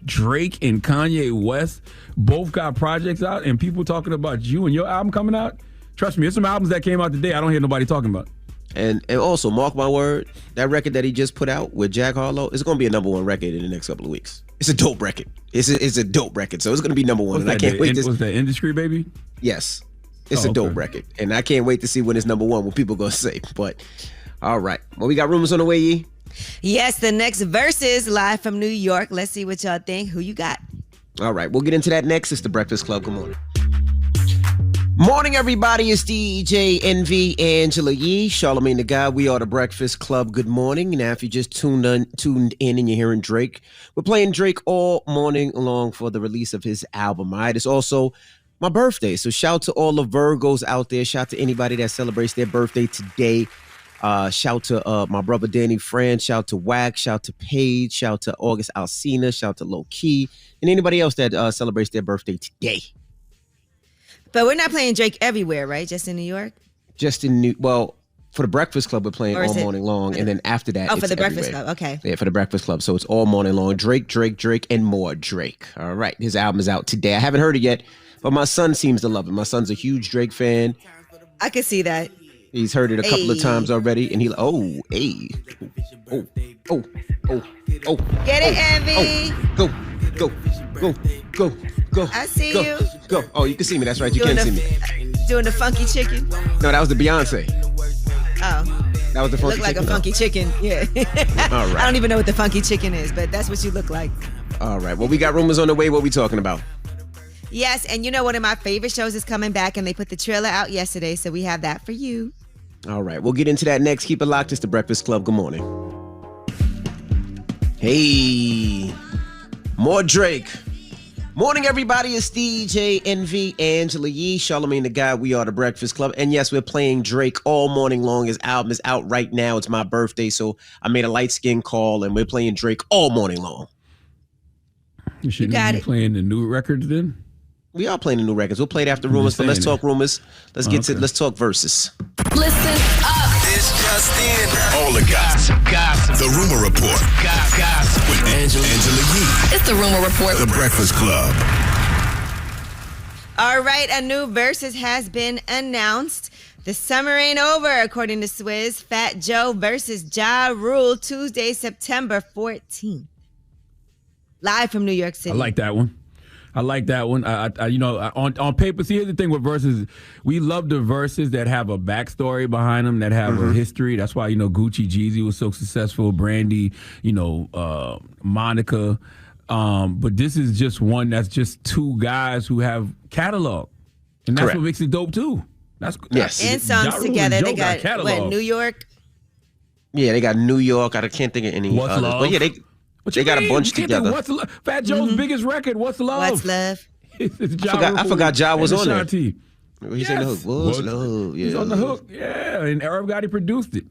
Drake and Kanye West both got projects out and people talking about you and your album coming out, trust me, there's some albums that came out today I don't hear nobody talking about. And also, mark my word, that record that he just put out with Jack Harlow is going to be a #1 record in the next couple of weeks. It's a dope record. It's a dope record, so it's going to be #1. And I can't wait to... Was that Industry, baby? Yes. It's a dope record. And I can't wait to see when it's #1, what people going to say. But, all right. Well, we got rumors on the way, Yee? Yes, the next Versus live from New York. Let's see what y'all think. Who you got? All right. We'll get into that next. It's The Breakfast Club. Good morning. Morning, everybody. It's DJ NV Angela Yee, Charlamagne the Guy. We are The Breakfast Club. Good morning. Now, if you just tuned in and you're hearing Drake, we're playing Drake all morning long for the release of his album. All right. It's also my birthday. So shout to all the Virgos out there. Shout to anybody that celebrates their birthday today. Shout to my brother Danny Fran. Shout to Wax. Shout to Paige. Shout to August Alsina. Shout to Low Key. And anybody else that celebrates their birthday today. But we're not playing Drake everywhere, right? Just in New York? Just in for the Breakfast Club, we're playing all morning long. And then after that, for the everywhere. Breakfast Club. Okay. Yeah, for the Breakfast Club. So it's all morning long. Drake, and more Drake. All right. His album is out today. I haven't heard it yet, but my son seems to love it. My son's a huge Drake fan. I can see that. He's heard it a couple of times already, and Get it, Envy. Go. I see you. Go. Oh, you can see me. That's right. You can't see me. Doing the funky chicken? No, that was the Beyonce. Oh. That was the funky chicken? Look like a funky chicken. Yeah. All right. I don't even know what the funky chicken is, but that's what you look like. All right. Well, we got rumors on the way. What we talking about? Yes, and you know one of my favorite shows is coming back, and they put the trailer out yesterday, so we have that for you. All right. We'll get into that next. Keep it locked. It's the Breakfast Club. Good morning. Hey. More Drake. Morning, everybody. It's DJ NV, Angela Yee, Charlamagne the Guy. We are the Breakfast Club. And yes, we're playing Drake all morning long. His album is out right now. It's my birthday, so I made a light skin call, and we're playing Drake all morning long. You shouldn't be playing the new records then? We are playing the new records. We'll play it after rumors, but let's talk rumors. Let's let's talk verses. Listen up. This just in. All the gossip. The Rumor Report. Gossip. With Angela Yee. It's the Rumor Report. The Breakfast Club. All right, a new versus has been announced. The summer ain't over, according to Swizz. Fat Joe versus Ja Rule, Tuesday, September 14th. Live from New York City. I like that one. On paper, see, here's the thing with verses. We love the verses that have a backstory behind them, that have a history. That's why, Gucci Jeezy was so successful, Brandy, Monica. But this is just one that's just two guys who have catalog. And that's what makes it dope, too. Yes. And songs together. They got New York? Yeah, they got New York. I can't think of any others. Love? But yeah, they got a bunch together. What's Love? Fat Joe's biggest record. What's Love? What's Love? I forgot Ja was on there. He said the hook. What's Love? Yeah. He's on the hook. Yeah, and Arab Gotti produced it.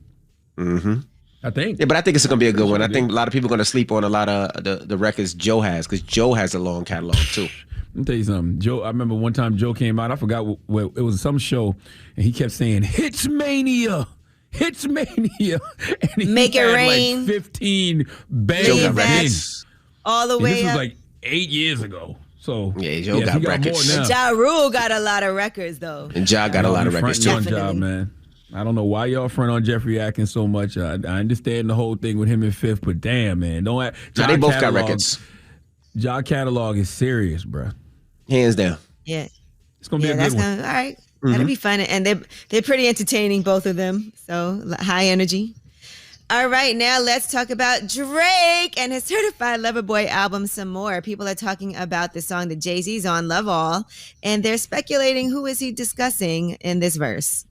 I think. Yeah, but I think it's going to be a good one. I think a lot of people are going to sleep on a lot of the records Joe has, because Joe has a long catalog too. Let me tell you something. Joe, I remember one time Joe came out. I forgot where it was some show, and he kept saying, "Hits Mania. Hits Mania." And he Make It Rain. Like 15 bangers. All the way this up. was like 8 years ago. So yeah, Joe got records. And Ja Rule got a lot of records, though. And Ja got a lot of records, too. Job, man. I don't know why y'all front on Jeffrey Atkins so much. I understand the whole thing with him and Fifth, but damn, man. They both got records. Ja catalog is serious, bro. Hands down. Yeah. It's going to be a good one. All right. That'll be fun. And they're pretty entertaining, both of them. So high energy. All right, now let's talk about Drake and his Certified Lover Boy album some more. People are talking about the song that Jay-Z's on, Love All, and they're speculating who is he discussing in this verse.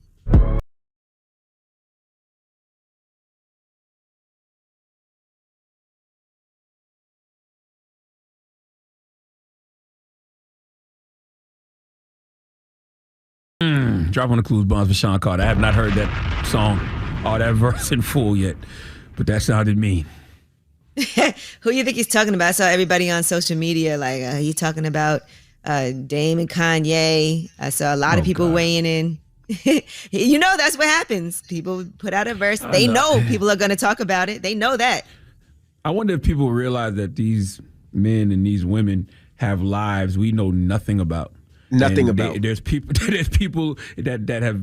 Drop on the clues bombs for Sean Carter. I have not heard that song or that verse in full yet, but that sounded mean. Who you think he's talking about? I saw everybody on social media he's talking about Dame and Kanye. I saw a lot of people weighing in. That's what happens. People put out a verse. They know people are going to talk about it. They know that. I wonder if people realize that these men and these women have lives we know nothing about. There's people that have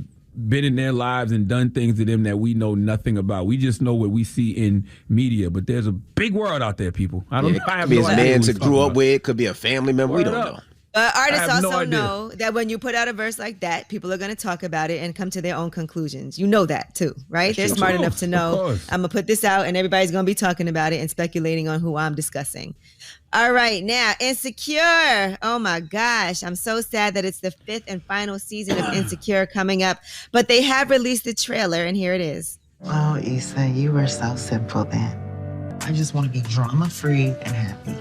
been in their lives and done things to them that we know nothing about. We just know what we see in media, but there's a big world out there, people. I don't know. I have no idea. Man that grew up with, could be a family member. We don't know. Artists also know that when you put out a verse like that, people are going to talk about it and come to their own conclusions. You know that too, right? They're smart enough to know I'm going to put this out and everybody's going to be talking about it and speculating on who I'm discussing. All right, now, Insecure. Oh my gosh, I'm so sad that it's the 5th and final season of Insecure coming up, but they have released the trailer and here it is. Oh, Issa, you were so simple then. I just want to be drama-free and happy.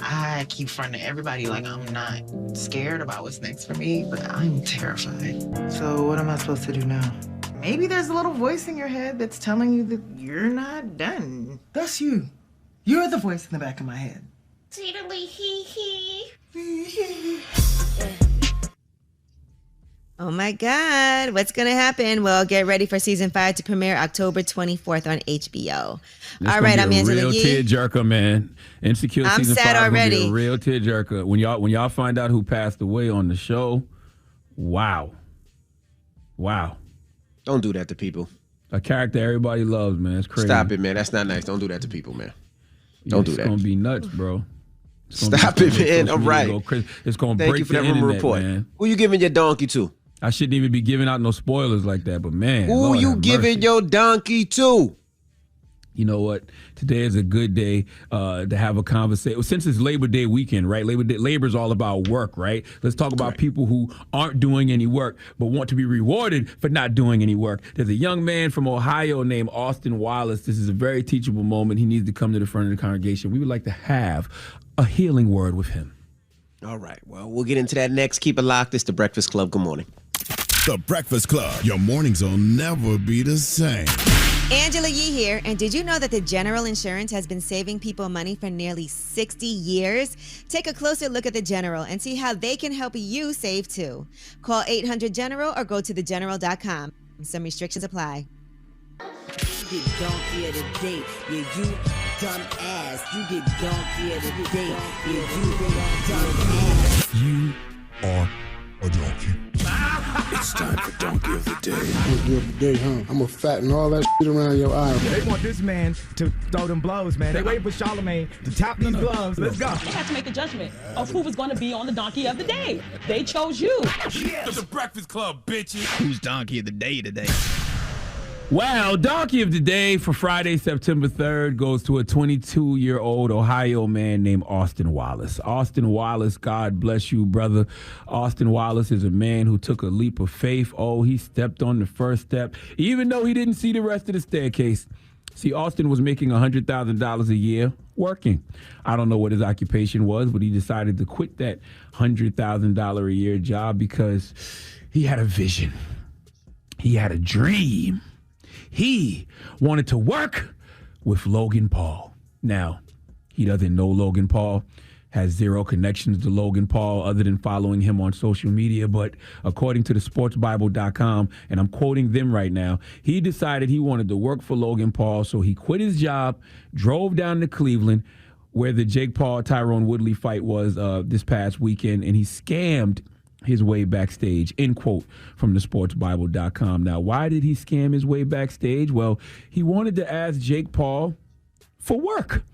I keep fronting everybody like I'm not scared about what's next for me, but I'm terrified. So what am I supposed to do now? Maybe there's a little voice in your head that's telling you that you're not done. That's you. You're the voice in the back of my head. Tiddly hee hee. Oh my God, what's going to happen? Well, get ready for season 5 to premiere October 24th on HBO. All right, I'm Angela Yee. Real tearjerker, man. Insecure I'm season 5 sad already. Be a real tearjerker. When y'all find out who passed away on the show, wow. Don't do that to people. A character everybody loves, man. It's crazy. Stop it, man. That's not nice. Don't do that to people, man. Don't do that. It's gonna be nuts, bro. Stop it, man. All right. It's going to Thank break you for that the rumor internet, report. man. Who you giving your donkey to? I shouldn't even be giving out no spoilers like that, but man. Who Lord you have giving mercy. your donkey to? You know what? Today is a good day to have a conversation. Since it's Labor Day weekend, right? Labor's all about work, right? Let's talk about people who aren't doing any work but want to be rewarded for not doing any work. There's a young man from Ohio named Austin Wallace. This is a very teachable moment. He needs to come to the front of the congregation. We would like to have a healing word with him. All right. Well, we'll get into that next. Keep it locked. It's The Breakfast Club. Good morning. The Breakfast Club. Your mornings will never be the same. Angela Yee here, and did you know that the General Insurance has been saving people money for nearly 60 years? Take a closer look at the General and see how they can help you save too. Call 800-GENERAL or go to thegeneral.com. Some restrictions apply. You get donkey of the day, yeah, you dumb ass. You get donkey of the day, yeah, you dumb ass. You are a donkey. It's time for Donkey of the Day. Donkey of the day, huh? I'm gonna fatten all that shit around your eye. They want this man to throw them blows, man. They waiting for Charlamagne to tap these gloves. Let's go. They had to make a judgment of who was going to be on the Donkey of the Day. They chose you. Yes. The Breakfast Club, bitches. Who's Donkey of the Day today? Well, Donkey of the Day for Friday, September 3rd goes to a 22-year-old Ohio man named Austin Wallace. Austin Wallace, God bless you, brother. Austin Wallace is a man who took a leap of faith. Oh, he stepped on the first step, even though he didn't see the rest of the staircase. See, Austin was making $100,000 a year working. I don't know what his occupation was, but he decided to quit that $100,000 a year job because he had a vision. He had a dream. He wanted to work with Logan Paul. Now, he doesn't know Logan Paul, has zero connections to Logan Paul other than following him on social media. But according to the sportsbible.com, and I'm quoting them right now, he decided he wanted to work for Logan Paul. So he quit his job, drove down to Cleveland, where the Jake Paul-Tyrone Woodley fight was this past weekend, and he scammed his way backstage, end quote from the sportsbible.com. Now, why did he scam his way backstage? Well, he wanted to ask Jake Paul for work.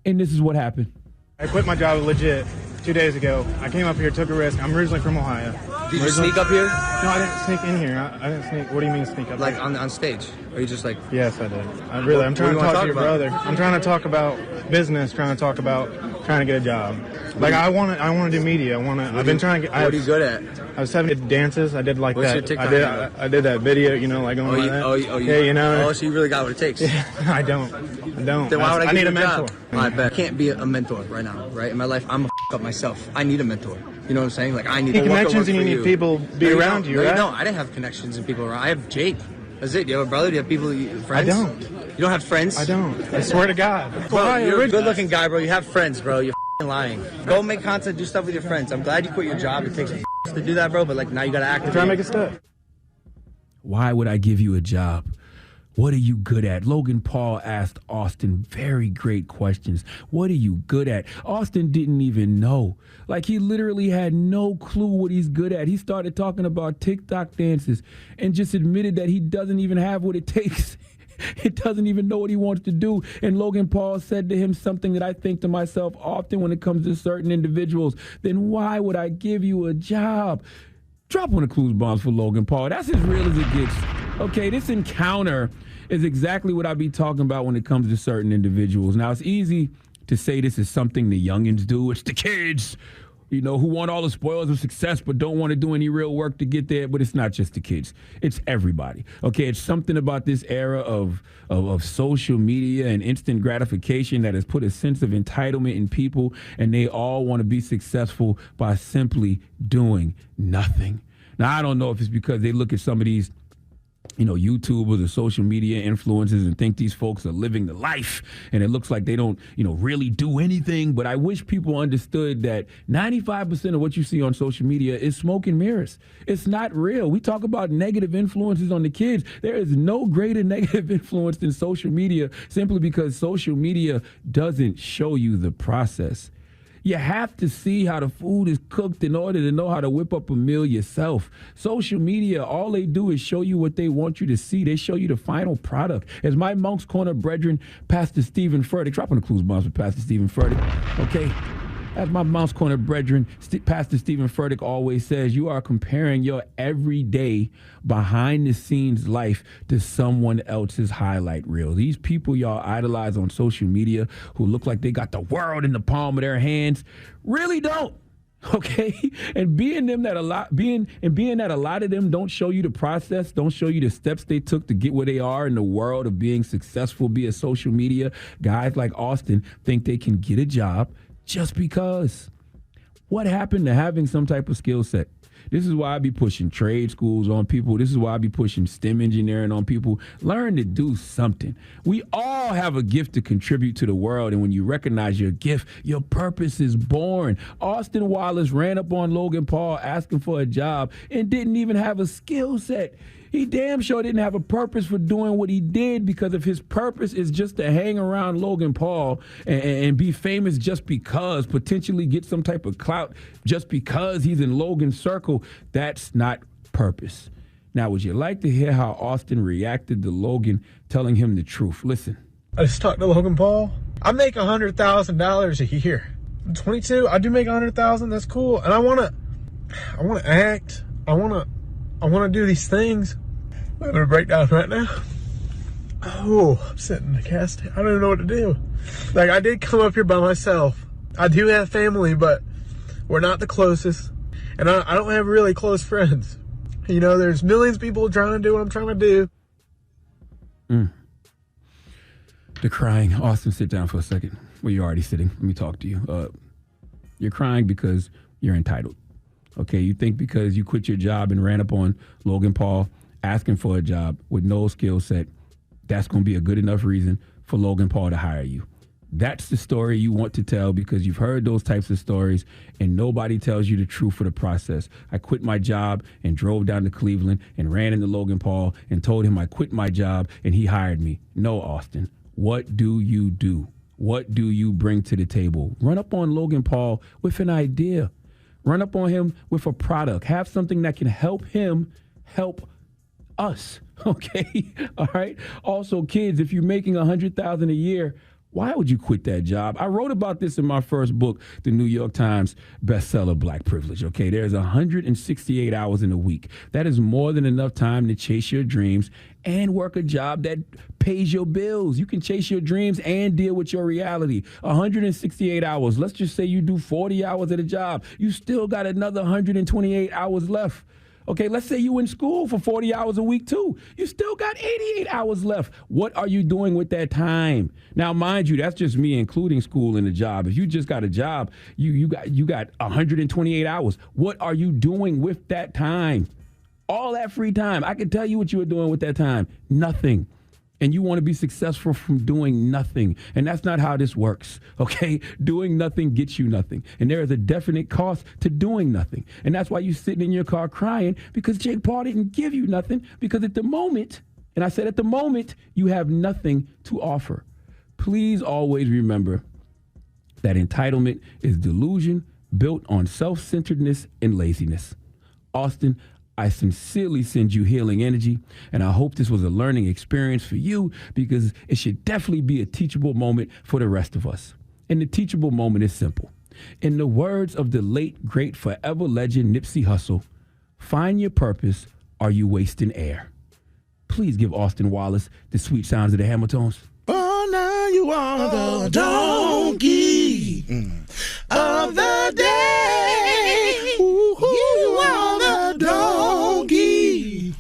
And this is what happened. I quit my job legit 2 days ago. I came up here, took a risk. I'm originally from Ohio. Did you sneak up here? No, I didn't sneak in here. I didn't sneak. What do you mean sneak up Like here? on stage? Or you just like... Yes, I did. I'm trying to talk to your brother. I'm trying to talk about business, trying to talk about trying to get a job. Like, I want to do media. I've been trying to get... What are you good at? I was 7 dances. I did like What's that. your TikTok I did that video, you know, like going like that. Yeah, you know. Oh, so you really got what it takes. I don't. Then why would I need give a you mentor. job? I bet. I can't be a mentor right now, right? In my life, I'm a up myself. I need a mentor. You know what I'm saying? Like, I need connections and you need people be around you, right? No, I didn't have connections and people around. I have Jake. That's it. Do you have a brother? Do you have people, friends? I don't. You don't have friends? I don't. I swear to God. Bro, you're a good-looking guy, bro. You have friends, bro. You're lying. Go make content, do stuff with your friends. I'm glad you quit your job. It takes to do that, bro, but like now you gotta act. Try to make a step. Why would I give you a job? What are you good at? Logan Paul asked Austin very great questions. What are you good at? Austin didn't even know. Like, he literally had no clue what he's good at. He started talking about TikTok dances and just admitted that he doesn't even have what it takes. He doesn't even know what he wants to do. And Logan Paul said to him something that I think to myself often when it comes to certain individuals. Then why would I give you a job? Drop one of Clues bombs for Logan Paul. That's as real as it gets. Okay, this encounter is exactly what I be talking about when it comes to certain individuals. Now, it's easy to say this is something the youngins do. It's the kids, you know, who want all the spoils of success but don't want to do any real work to get there. But it's not just the kids. It's everybody. Okay, it's something about this era of social media and instant gratification that has put a sense of entitlement in people, and they all want to be successful by simply doing nothing. Now, I don't know if it's because they look at some of these, you know, YouTubers or social media influencers and think these folks are living the life, and it looks like they don't, you know, really do anything. But I wish people understood that 95% of what you see on social media is smoke and mirrors. It's not real. We talk about negative influences on the kids. There is no greater negative influence than social media, simply because social media doesn't show you the process. You have to see how the food is cooked in order to know how to whip up a meal yourself. Social media, all they do is show you what they want you to see. They show you the final product. As my Monk's Corner brethren, Pastor Stephen Furtick, dropping the Clues bombs with Pastor Stephen Furtick, okay? As my Mouse Corner brethren, Pastor Stephen Furtick always says, you are comparing your everyday behind-the-scenes life to someone else's highlight reel. These people y'all idolize on social media who look like they got the world in the palm of their hands really don't. Okay, and being that a lot of them don't show you the process, don't show you the steps they took to get where they are in the world of being successful via social media. Guys like Austin think they can get a job just because. What happened to having some type of skill set? This is why I be pushing trade schools on people. This is why I be pushing STEM engineering on people. Learn to do something. We all have a gift to contribute to the world, and when you recognize your gift, your purpose is born. Austin Wallace ran up on Logan Paul asking for a job and didn't even have a skill set. He damn sure didn't have a purpose for doing what he did, because if his purpose is just to hang around Logan Paul and be famous just because, potentially get some type of clout just because he's in Logan's circle, that's not purpose. Now, would you like to hear how Austin reacted to Logan telling him the truth? Listen. I just talked to Logan Paul. I make $100,000 a year. I'm 22. I do make $100,000. That's cool. And I want to act. I want to do these things. I'm having a breakdown right now. Oh, I'm sitting in the cast. I don't even know what to do. Like, I did come up here by myself. I do have family, but we're not the closest. And I don't have really close friends. You know, there's millions of people trying to do what I'm trying to do. The crying. Austin, sit down for a second. Well, you're already sitting. Let me talk to you. You're crying because you're entitled. Okay, you think because you quit your job and ran up on Logan Paul asking for a job with no skill set, that's going to be a good enough reason for Logan Paul to hire you. That's the story you want to tell, because you've heard those types of stories and nobody tells you the truth of the process. I quit my job and drove down to Cleveland and ran into Logan Paul and told him I quit my job and he hired me. No, Austin, what do you do? What do you bring to the table? Run up on Logan Paul with an idea. Run up on him with a product. Have something that can help him help us, okay? All right? Also, kids, if you're making $100,000 a year, why would you quit that job? I wrote about this in my first book, the New York Times bestseller, Black Privilege, okay? There's 168 hours in a week. That is more than enough time to chase your dreams and work a job that pays your bills. You can chase your dreams and deal with your reality. 168 hours. Let's just say you do 40 hours at a job. You still got another 128 hours left. Okay, let's say you in school for 40 hours a week too. You still got 88 hours left. What are you doing with that time? Now, mind you, that's just me including school and a job. If you just got a job, you got 128 hours. What are you doing with that time? All that free time. I can tell you what you were doing with that time. Nothing. And you want to be successful from doing nothing. And that's not how this works, okay? Doing nothing gets you nothing. And there is a definite cost to doing nothing. And that's why you're sitting in your car crying, because Jake Paul didn't give you nothing, because at the moment, and I said at the moment, you have nothing to offer. Please always remember that entitlement is delusion built on self-centeredness and laziness. Austin, I sincerely send you healing energy, and I hope this was a learning experience for you, because it should definitely be a teachable moment for the rest of us. And the teachable moment is simple. In the words of the late, great, forever legend Nipsey Hussle, find your purpose, or you wasting air. Please give Austin Wallace the sweet sounds of the Hamiltones. Oh, now you are the donkey of the day. You are the donkey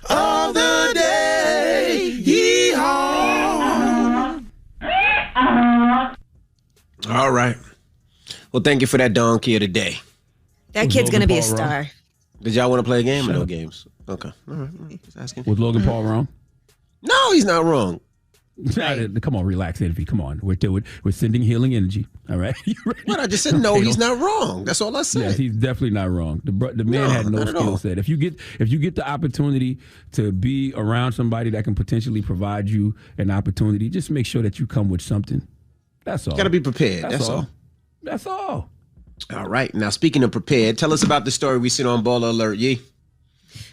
of the day. Yee-haw. All right. Well, thank you for that donkey of the day. That kid's going to be a star. Did y'all want to play a game or no games? Okay. All right. Just asking. Was Logan Paul wrong? No, he's not wrong. Come on, relax, Envy. Come on. We're sending healing energy. All right? What? I just said no, he's not wrong. That's all I said. Yes, he's definitely not wrong. The man had no skill set. If you get the opportunity to be around somebody that can potentially provide you an opportunity, just make sure that you come with something. That's all. You got to be prepared. That's all. That's all. All right. Now, speaking of prepared, tell us about the story we seen on Baller Alert, Yee.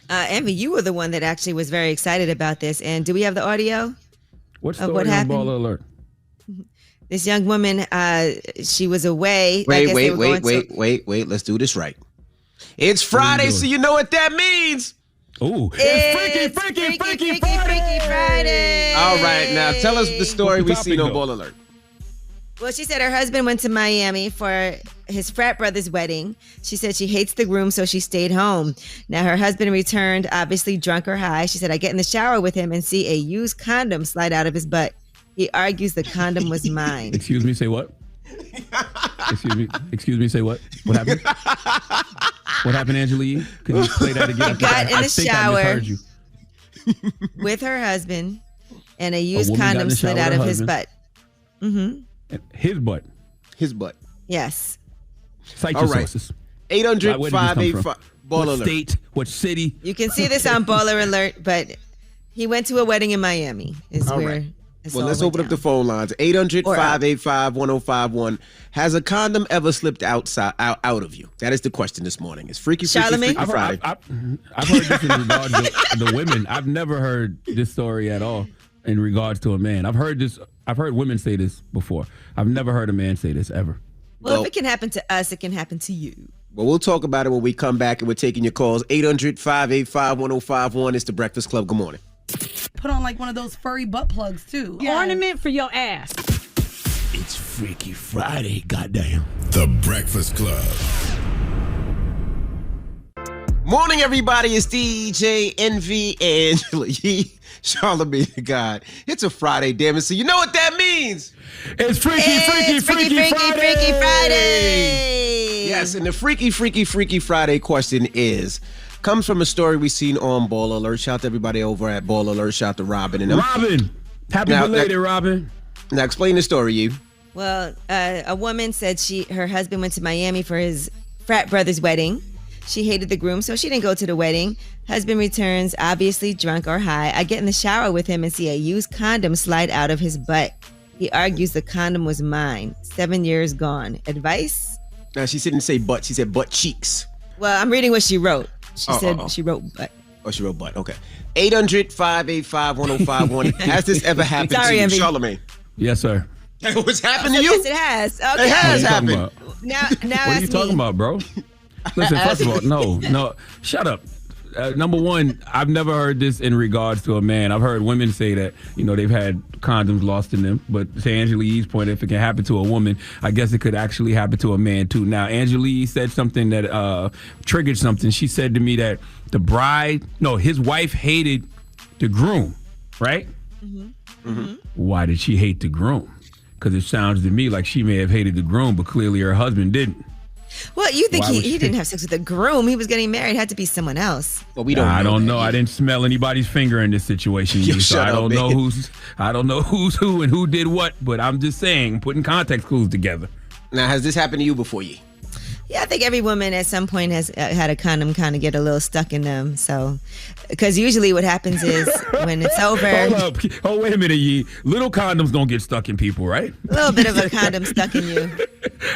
Envy, you were the one that actually was very excited about this. And do we have the audio? What story on Baller Alert? This young woman, she was away. Wait. Let's do this right. It's Friday, so you know what that means. Ooh, it's Freaky Friday. All right, now tell us the story we seen on Ball Alert. Well, she said her husband went to Miami for his frat brother's wedding. She said she hates the groom, so she stayed home. Now, her husband returned, obviously drunk or high. She said, I get in the shower with him and see a used condom slide out of his butt. He argues the condom was mine. Excuse me, say what? Excuse me, say what? What happened? What happened, Angela Yee? Can you play that again? He got in the shower I misheard you. with her husband, and a used condom slid out of his butt. Mm-hmm. His butt. His butt. Yes. Cite your sources. 800-585 Ball What Alert. state? What city? You can see this on Baller Alert, but he went to a wedding in Miami. All right. Well, let's open up the phone lines. 800-585-1051. Has a condom ever slipped out of you? That is the question this morning. It's Freaky Friday. I've heard this in regards to the women. I've never heard this story at all in regards to a man. I've heard women say this before. I've never heard a man say this ever. Well, if it can happen to us, it can happen to you. Well, we'll talk about it when we come back, and we're taking your calls. 800-585-1051. It's the Breakfast Club. Good morning. Put on like one of those furry butt plugs too. Ornament for your ass. It's Freaky Friday, goddamn. The Breakfast Club. Morning, everybody. It's DJ Envy, Angela Yee, Charlamagne the God. It's a Friday, damn it. So you know what that means. It's Freaky Friday. Yes, and the Freaky Friday question comes from a story we seen on Ball Alert. Shout out to everybody over at Ball Alert. Shout out to Robin. Robin. Happy belated, Robin. Now explain the story, you. Well, a woman said her husband went to Miami for his frat brother's wedding. She hated the groom, so she didn't go to the wedding. Husband returns, obviously drunk or high. I get in the shower with him and see a used condom slide out of his butt. He argues the condom was mine. 7 years gone. Advice? Now, she didn't say butt. She said butt cheeks. Well, I'm reading what she wrote. She wrote butt. Oh, she wrote butt. Okay. 800-585-1051. Has this ever happened to you, Charlamagne? Yes, sir. What's happened to you? Yes, it has. Okay. It has happened. Now what are you talking about, bro? Listen, first of all, no, shut up. Number one, I've never heard this in regards to a man. I've heard women say that, they've had condoms lost in them. But to Angela Yee's point, if it can happen to a woman, I guess it could actually happen to a man too. Now, Angela Yee said something that triggered something. She said to me that his wife hated the groom, right? Mm-hmm. Why did she hate the groom? Because it sounds to me like she may have hated the groom, but clearly her husband didn't. Well, you think he didn't have sex with the groom? He was getting married. It had to be someone else. Well, we don't. I don't know. I didn't smell anybody's finger in this situation. So I don't know who's who and who did what. But I'm just saying, putting context clues together. Now, has this happened to you before, Yee? Yeah, I think every woman at some point has had a condom kind of get a little stuck in them. So, because usually what happens is when it's over. Hold up. Oh, wait a minute, Yee. Little condoms don't get stuck in people, right? A little bit of a condom stuck in you.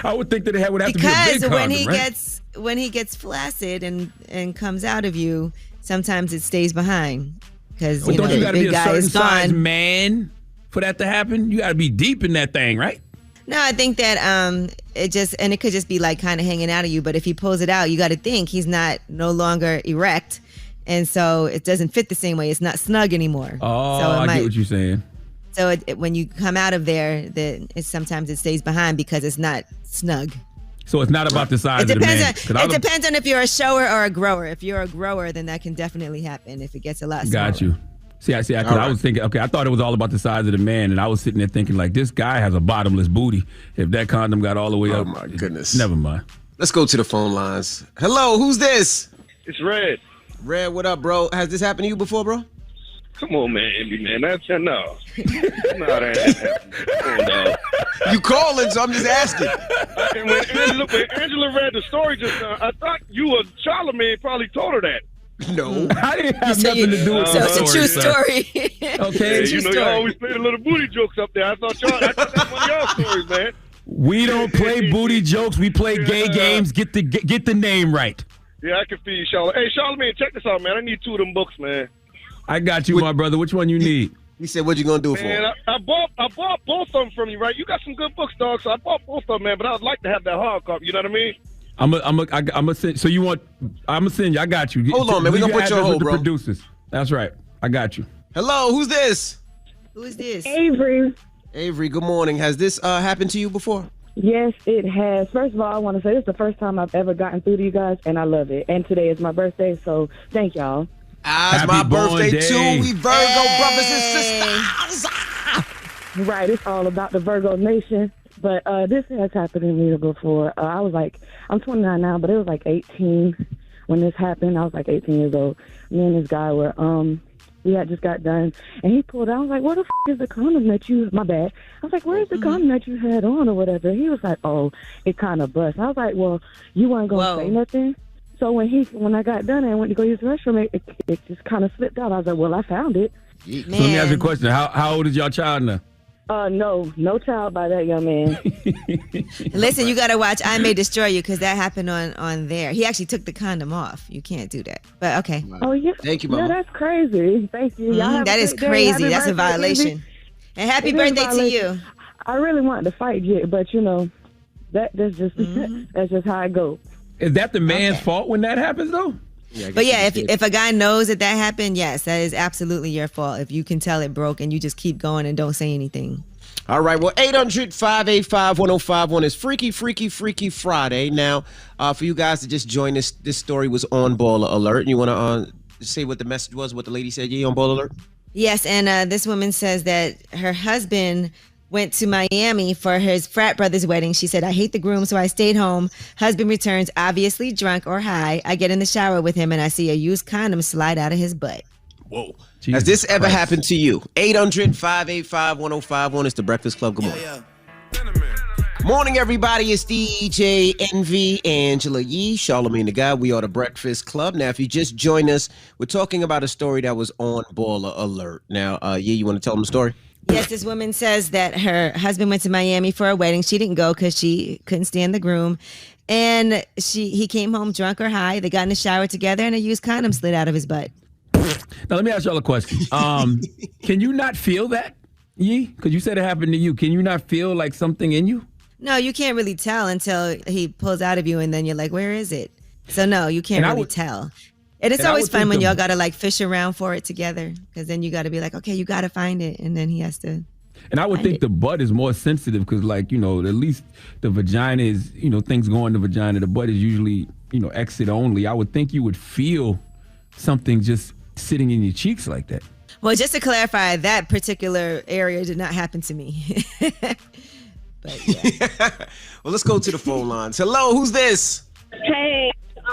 I would think that it would have to be a big condom, because when he gets flaccid and comes out of you, sometimes it stays behind. Because don't you got to be a certain size man for that to happen? You got to be deep in that thing, right? No, I think that it could just be like kind of hanging out of you. But if he pulls it out, you got to think he's no longer erect. And so it doesn't fit the same way. It's not snug anymore. Oh, so I get what you're saying. So when you come out of there, sometimes it stays behind because it's not snug. So it's not about the size of the man. It depends on if you're a shower or a grower. If you're a grower, then that can definitely happen if it gets a lot smaller. Got you. I was thinking, I thought it was all about the size of the man, and I was sitting there thinking, like, this guy has a bottomless booty. If that condom got all the way up. Oh, my goodness. Never mind. Let's go to the phone lines. Hello, who's this? It's Red. Red, what up, bro? Has this happened to you before, bro? Come on, man, Envy, man. No. No, that ain't happened. Oh, no. You calling, so I'm just asking. And when Angela read the story just now, I thought you or Charlamagne probably told her that. No. I didn't have nothing to do with So it's a true story. Okay. Yeah, you always play the little booty jokes up there. I thought that's one of y'all stories, man. We don't play booty jokes. We play gay games. Get the name right. Yeah, I can feed Charlamagne. Hey, Charlamagne, check this out, man. I need 2 of them books, man. I got you, my brother. Which one you need? He said, "What you gonna do for Man, him?" I bought both of them from you, right? You got some good books, dog. So I bought both of them, man. But I'd like to have that hard copy. You know what I mean? I'm gonna send. So you want? I'm gonna send you. I got you. Hold on, man. We gonna put you on hold, the bro. Producers. That's right. I got you. Hello, who's this? Who is this? Avery. Avery, good morning. Has this happened to you before? Yes, it has. First of all, I want to say this is the first time I've ever gotten through to you guys, and I love it. And today is my birthday, so thank y'all. It's my birthday, too. We Virgo brothers and sisters. Right, it's all about the Virgo Nation. But this has happened to me before. I'm 29 now, but it was like 18 when this happened. I was like 18 years old. Me and this guy were, we had just got done, and he pulled out. I was like, where the is the condom that you, my bad. I was like, where's the condom that you had on or whatever? He was like, oh, it kind of bust. I was like, well, you weren't going to say nothing? So when I got done and I went to go use the restroom, it just kind of slipped out. I was like, well, I found it. So let me ask you a question. How old is your child now? No child by that young man. Listen, you got to watch I May Destroy You because that happened on there. He actually took the condom off. You can't do that. But okay. Oh, yeah. Thank you, Mama. Yeah, that's crazy. Thank you. That is crazy. That's a violation. And happy birthday to you. I really wanted to fight you, but that's just that's just how it goes. Is that the man's fault when that happens, though? But yeah, if a guy knows that happen, yes, that is absolutely your fault. If you can tell it broke and you just keep going and don't say anything. All right, well, 800-585-1051 is Freaky, Freaky, Freaky Friday. Now, for you guys to just join us, this story was on Baller Alert. You want to say what the message was, what the lady said, on Baller Alert? Yes, and this woman says that her husband went to Miami for his frat brother's wedding. She said, I hate the groom, so I stayed home. Husband returns, obviously drunk or high. I get in the shower with him, and I see a used condom slide out of his butt. Whoa. Has this ever happened to you? 800-585-1051 is the Breakfast Club. Good morning. Morning, everybody. It's DJ Envy, Angela Yee, Charlamagne the Guy. We are the Breakfast Club. Now, if you just joined us, we're talking about a story that was on Baller Alert. Now, Yee, you want to tell them the story? Yes, this woman says that her husband went to Miami for a wedding. She didn't go because she couldn't stand the groom. And he came home drunk or high. They got in the shower together and a used condom slid out of his butt. Now, let me ask y'all a question. Can you not feel that, Yee? Because you said it happened to you. Can you not feel like something in you? No, you can't really tell until he pulls out of you and then you're like, where is it? So no, you can't really tell. And it's always fun when y'all got to like fish around for it together because then you got to be like, okay, you got to find it. And then he has to. And I would think the butt is more sensitive because like, at least the vagina is, things go in the vagina. The butt is usually, exit only. I would think you would feel something just sitting in your cheeks like that. Well, just to clarify, that particular area did not happen to me. But yeah. Well, let's go to the phone lines. Hello, who's this? Hey,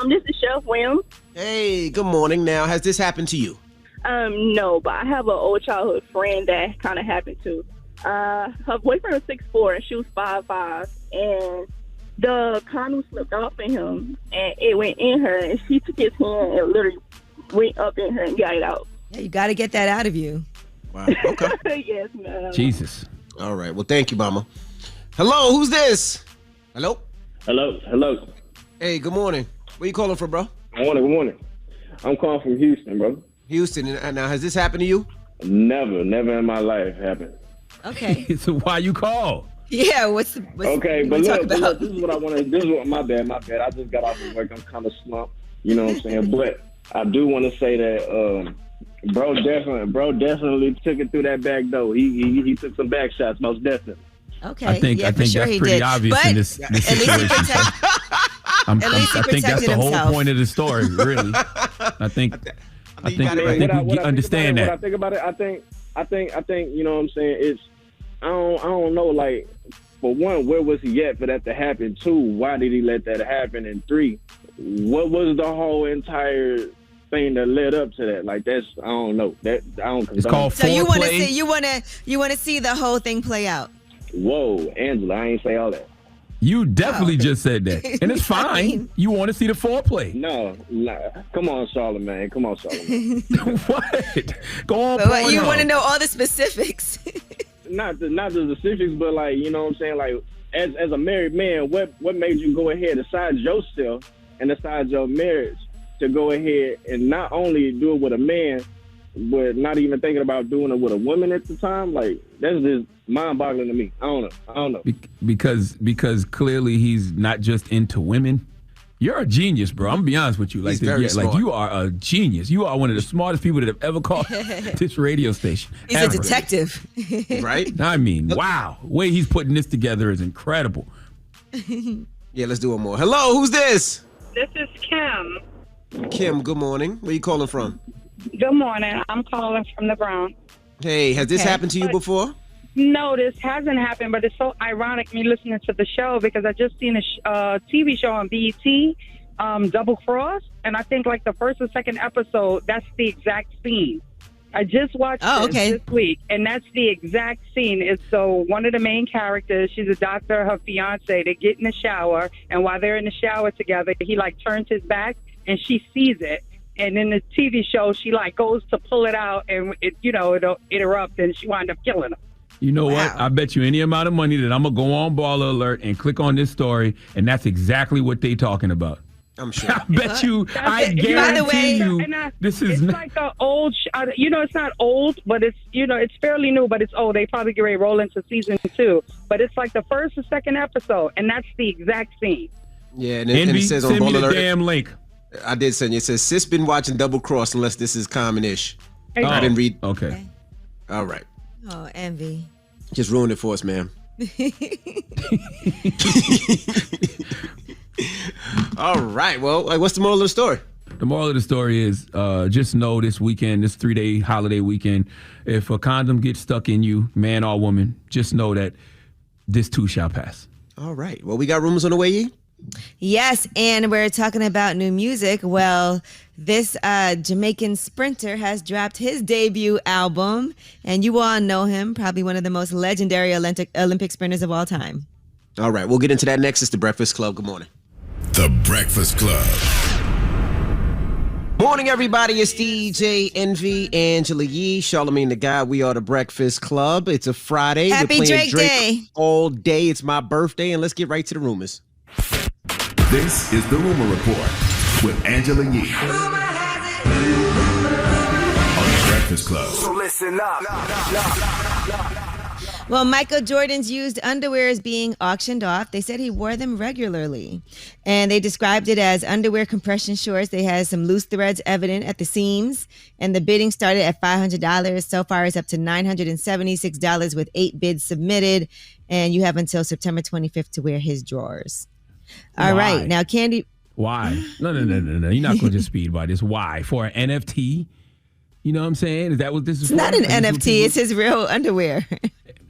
this is Chef Williams. Hey, good morning. Now, has this happened to you? No, but I have an old childhood friend that kind of happened to. Her boyfriend was 6'4" and she was 5'5", and the condom slipped off in him and it went in her, and she took his hand and literally went up in her and got it out. Yeah, you got to get that out of you. Wow. Okay. Yes, ma'am. Jesus. All right. Well, thank you, Mama. Hello, who's this? Hello? Hello. Hey, good morning. Where you calling from, bro? Good morning. I'm calling from Houston, bro. Houston. And now, has this happened to you? Never in my life happened. Okay. So why you call? Yeah, what's okay, but look, this is what I want to. This is what my bad. I just got off of work. I'm kind of slumped. You know what I'm saying? But I do want to say that bro definitely took it through that back door. He took some back shots, most definitely. Okay. I think sure that's pretty obvious but in this situation. I think that's the whole point of the story, really. I think we understand that. When I think about it, I think you know what I'm saying, it's I don't know, like, for one, where was he at for that to happen? Two, why did he let that happen? And three, what was the whole entire thing that led up to that? Like, that's, I don't know. That I don't condone. It's called so you want to foreplay. see you want to see the whole thing play out. Whoa, Angela, I ain't say all that. You definitely just said that. And it's fine. You want to see the foreplay. No. Come on, Charlamagne. What? Go on, but you want to know all the specifics. Not the specifics, but like, you know what I'm saying? Like, as a married man, what made you go ahead, aside yourself and aside your marriage, to go ahead and not only do it with a man, with not even thinking about doing it with a woman at the time. Like, that's just mind-boggling to me. I don't know. Because clearly he's not just into women. You're a genius, bro. I'm gonna be honest with you. Like, He's very smart. you are a genius. You are one of the smartest people that have ever called this radio station. He's ever. a detective. Right? I mean, wow. The way he's putting this together is incredible. Yeah, let's do one more. Hello, who's this? This is Kim. Kim, good morning. Where you calling from? Good morning. I'm calling from the Bronx. Hey, has this happened to you before? No, this hasn't happened, but it's so ironic me listening to the show because I just seen a TV show on BET, Double Cross, and I think like the first or second episode, that's the exact scene. I just watched this week, and that's the exact scene. It's so one of the main characters, she's a doctor, her fiance, they get in the shower, and while they're in the shower together, he like turns his back, and she sees it. And in the TV show, she like goes to pull it out, and it'll interrupt, and she winds up killing him. You know what? I bet you any amount of money that I'm going to go on Baller Alert and click on this story, and that's exactly what they talking about. I'm sure. I bet you, I guarantee you, this is it's like an old, it's not old, but it's fairly new, but it's old. They probably get ready to roll into season 2. But it's like the first or second episode, and that's the exact scene. Yeah, and it says on send me Baller the Alert. damn link. I did send you. It says, sis been watching Double Cross unless this is common-ish. I didn't read. Okay. All right. Oh, envy. Just ruined it for us, ma'am. All right. Well, what's the moral of the story? The moral of the story is just know this weekend, this 3-day holiday weekend, if a condom gets stuck in you, man or woman, just know that this too shall pass. All right. Well, we got rumors on the way, Yee? Yes, and we're talking about new music. Well, this Jamaican sprinter has dropped his debut album, and you all know him, probably one of the most legendary Olympic sprinters of all time. All right, we'll get into that next. It's The Breakfast Club. Good morning. The Breakfast Club. Morning, everybody. It's DJ Envy, Angela Yee, Charlamagne the Guy. We are The Breakfast Club. It's a Friday. Happy We're playing Drake Day. all day. It's my birthday, and let's get right to the rumors. This is the Rumor Report with Angela Yee on The Breakfast Club. So listen up. Well, Michael Jordan's used underwear is being auctioned off. They said he wore them regularly. And they described it as underwear compression shorts. They had some loose threads evident at the seams. And the bidding started at $500. So far, it's up to $976 with 8 bids submitted. And you have until September 25th to wear his drawers. All right. Now, Candy. Why? No. You're not going to just speed by this. Why? For an NFT? You know what I'm saying? Is that what this is It's for? not an NFT. It's his real underwear.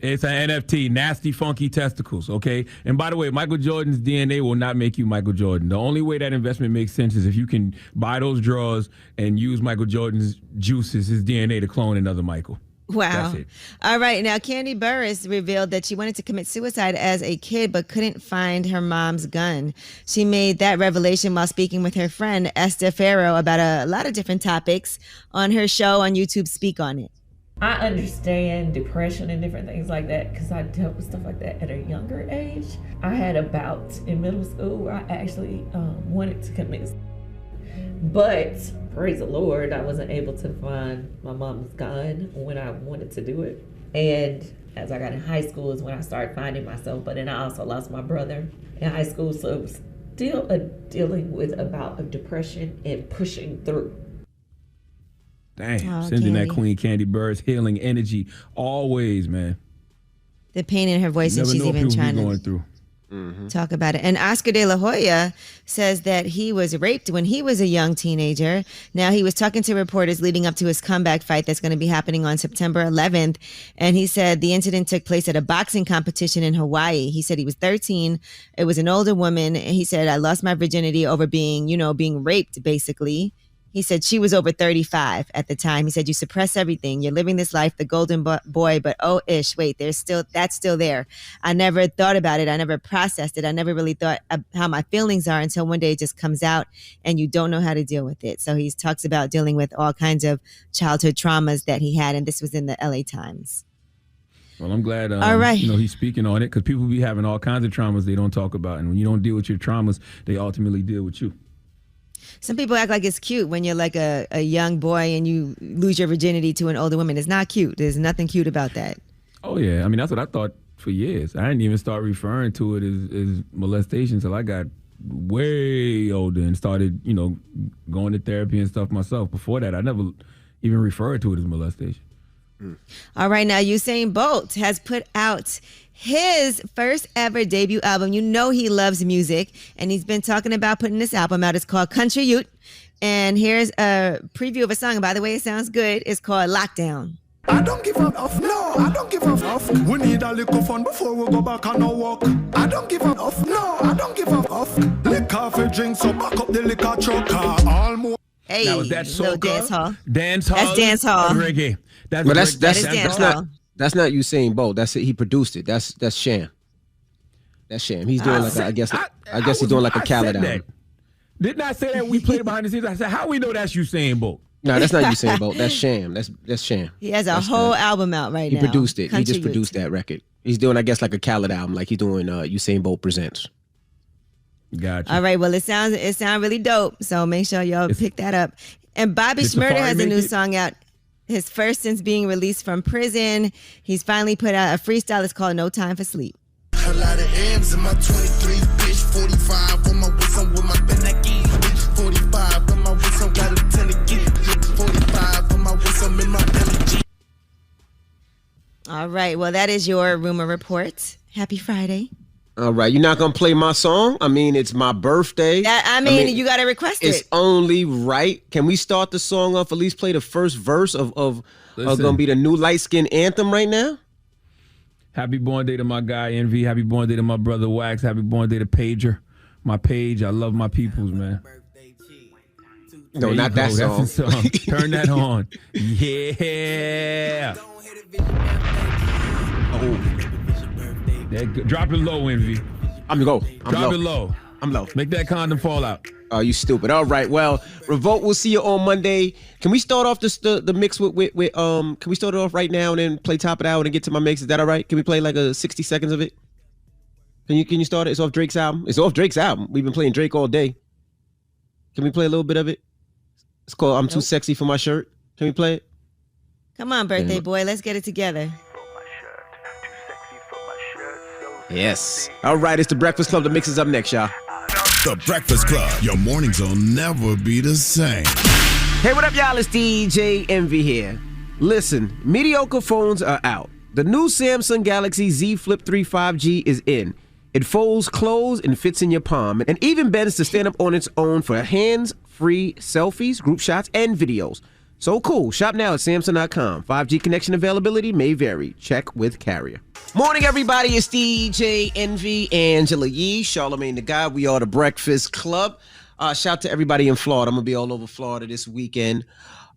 It's an NFT. Nasty, funky testicles, okay? And by the way, Michael Jordan's DNA will not make you Michael Jordan. The only way that investment makes sense is if you can buy those drawers and use Michael Jordan's juices, his DNA, to clone another Michael. Wow. That's it. All right. Now, Candy Burris revealed that she wanted to commit suicide as a kid but couldn't find her mom's gun. She made that revelation while speaking with her friend Esther Farrow about a lot of different topics on her show on YouTube, Speak On It. I understand depression and different things like that because I dealt with stuff like that at a younger age. I had a bout in middle school where I actually wanted to commit suicide. But praise the Lord, I wasn't able to find my mom's gun when I wanted to do it. And as I got in high school is when I started finding myself. But then I also lost my brother in high school. So it was still dealing with a bout of depression and pushing through. Damn, sending that Queen Candy Burris healing energy always, man. The pain in her voice, and she's even trying to going through. talk about it. And Oscar De La Hoya says that he was raped when he was a young teenager. Now, he was talking to reporters leading up to his comeback fight that's going to be happening on September 11th. And he said the incident took place at a boxing competition in Hawaii. He said he was 13. It was an older woman. And he said, I lost my virginity over being raped, basically. He said she was over 35 at the time. He said, you suppress everything. You're living this life, the golden boy, but wait, that's still there. I never thought about it. I never processed it. I never really thought how my feelings are until one day it just comes out and you don't know how to deal with it. So he talks about dealing with all kinds of childhood traumas that he had. And this was in the LA Times. Well, I'm glad all right. He's speaking on it because people be having all kinds of traumas they don't talk about. And when you don't deal with your traumas, they ultimately deal with you. Some people act like it's cute when you're like a young boy and you lose your virginity to an older woman. It's not cute. There's nothing cute about that. Oh, yeah. I mean, that's what I thought for years. I didn't even start referring to it as molestation until I got way older and started, going to therapy and stuff myself. Before that, I never even referred to it as molestation. All right, now Usain Bolt has put out his first ever debut album. You know he loves music, and he's been talking about putting this album out. It's called Country Youth, and here's a preview of a song. By the way, it sounds good. It's called Lockdown. I don't give up off, no, I don't give up off. We need a little fun before we go back on our walk. I don't give up off, no, I don't give up off. Liquor for drink, so back up the liquor truck. Almost. Hey, now, is that little dance hall. Dance hall? That's dance hall. Reggae. That's not Usain Bolt. That's it. He produced it. That's Sham. That's Sham. He's doing I guess he's doing like a Khaled album. Didn't I say that we played behind the scenes? I said, how we know that's Usain Bolt? No, that's not Usain Bolt. That's Sham. That's Sham. He has a whole album out right now. He produced it. Country He just Youth. produced that record. He's doing, I guess, like a Khaled album, like he's doing Usain Bolt Presents. Gotcha. All right. Well, it sounds really dope. So make sure y'all pick that up. And Bobby Shmurda has a new song out. His first since being released from prison. He's finally put out a freestyle. It's called No Time for Sleep. A lot of M's in my 23, bitch. 45 on my wrist, I'm with my Benaki, bitch. 45 on my wrist, I'm got a 10 to get. 45 on my wrist, I'm in my LG. All right. Well, that is your rumor report. Happy Friday. All right, you're not gonna play my song? I mean, it's my birthday. I mean, you gotta request it. It's only right. Can we start the song off? At least play the first verse of gonna be the new light skin anthem right now. Happy born day to my guy Envy. Happy born day to my brother Wax. Happy born day to Pager. My Page. I love my peoples, man. No, not that song. That's the song. Turn that on. Yeah. Drop it low, Envy. I'm low. Drop it low. I'm low. Make that condom fall out. Oh, you stupid. All right. Well, Revolt, we'll see you on Monday. Can we start off the mix with can we start it off right now and then play top of the hour and get to my mix? Is that all right? Can we play like a 60 seconds of it? Can you start it? It's off Drake's album. It's off Drake's album. We've been playing Drake all day. Can we play a little bit of it? It's called I'm Too Sexy for My Shirt. Can we play it? Come on, birthday boy. Let's get it together. Yes. All right, it's the Breakfast Club. The mix is up next, y'all. The Breakfast Club. Your mornings will never be the same. Hey, what up, y'all? It's DJ Envy here. Listen, mediocre phones are out. The new Samsung Galaxy Z Flip 3 5G is in. It folds, closes, and fits in your palm, and even bends to stand up on its own for hands-free selfies, group shots, and videos. So cool. Shop now at Samsung.com. 5G connection availability may vary. Check with carrier. Morning, everybody. It's DJ Envy, Angela Yee, Charlamagne the Guy. We are the Breakfast Club. Shout to everybody in Florida. I'm going to be all over Florida this weekend.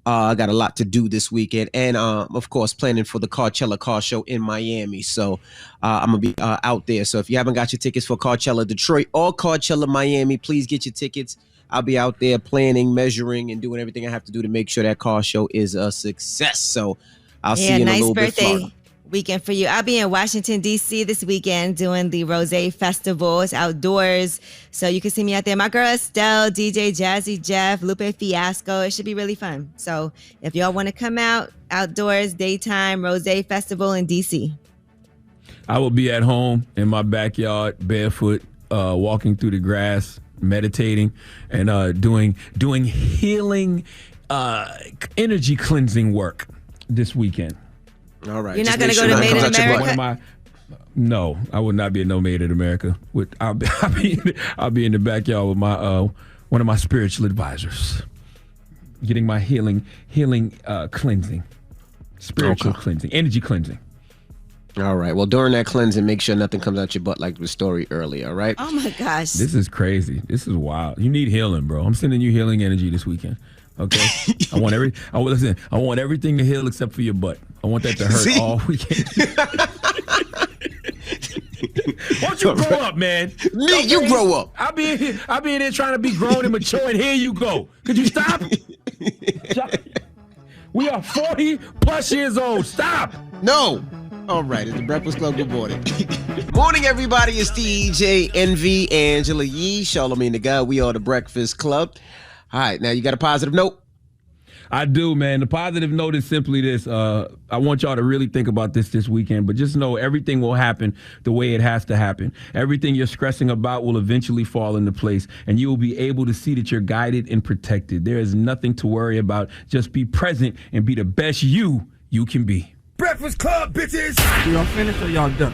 I got a lot to do this weekend. And, of course, planning for the Coachella car show in Miami. So I'm going to be out there. So if you haven't got your tickets for Coachella Detroit or Coachella Miami, please get your tickets. I'll be out there planning, measuring, and doing everything I have to do to make sure that car show is a success. So I'll see you in a little bit. Nice birthday weekend for you. I'll be in Washington, D.C. this weekend doing the Rose Festival. It's outdoors, so you can see me out there. My girl Estelle, DJ Jazzy Jeff, Lupe Fiasco. It should be really fun. So if y'all want to come out, outdoors, daytime, Rose Festival in D.C. I will be at home in my backyard, barefoot, walking through the grass, meditating, and doing healing, energy cleansing work this weekend. All right. You're not going to go to Made in America? No, I would not be at no Made in America. I'll be in the backyard with my one of my spiritual advisors, getting my healing cleansing, spiritual cleansing, energy cleansing. All right. Well, during that cleansing, make sure nothing comes out your butt like the story earlier, all right? Oh, my gosh. This is crazy. This is wild. You need healing, bro. I'm sending you healing energy this weekend. Okay? I want everything to heal except for your butt. I want that to hurt all weekend. Why don't you grow up, man? Me, okay? You grow up. I'll be in here trying to be grown and mature, and here you go. Could you stop? We are 40 plus years old. Stop. No. All right, it's the Breakfast Club. Good morning. Morning, everybody. It's DJ Envy, Angela Yee, Charlamagne the Guy. We are the Breakfast Club. All right, now you got a positive note? I do, man. The positive note is simply this. I want y'all to really think about this weekend, but just know everything will happen the way it has to happen. Everything you're stressing about will eventually fall into place, and you will be able to see that you're guided and protected. There is nothing to worry about. Just be present and be the best you can be. Breakfast Club, bitches! Y'all finished or y'all done?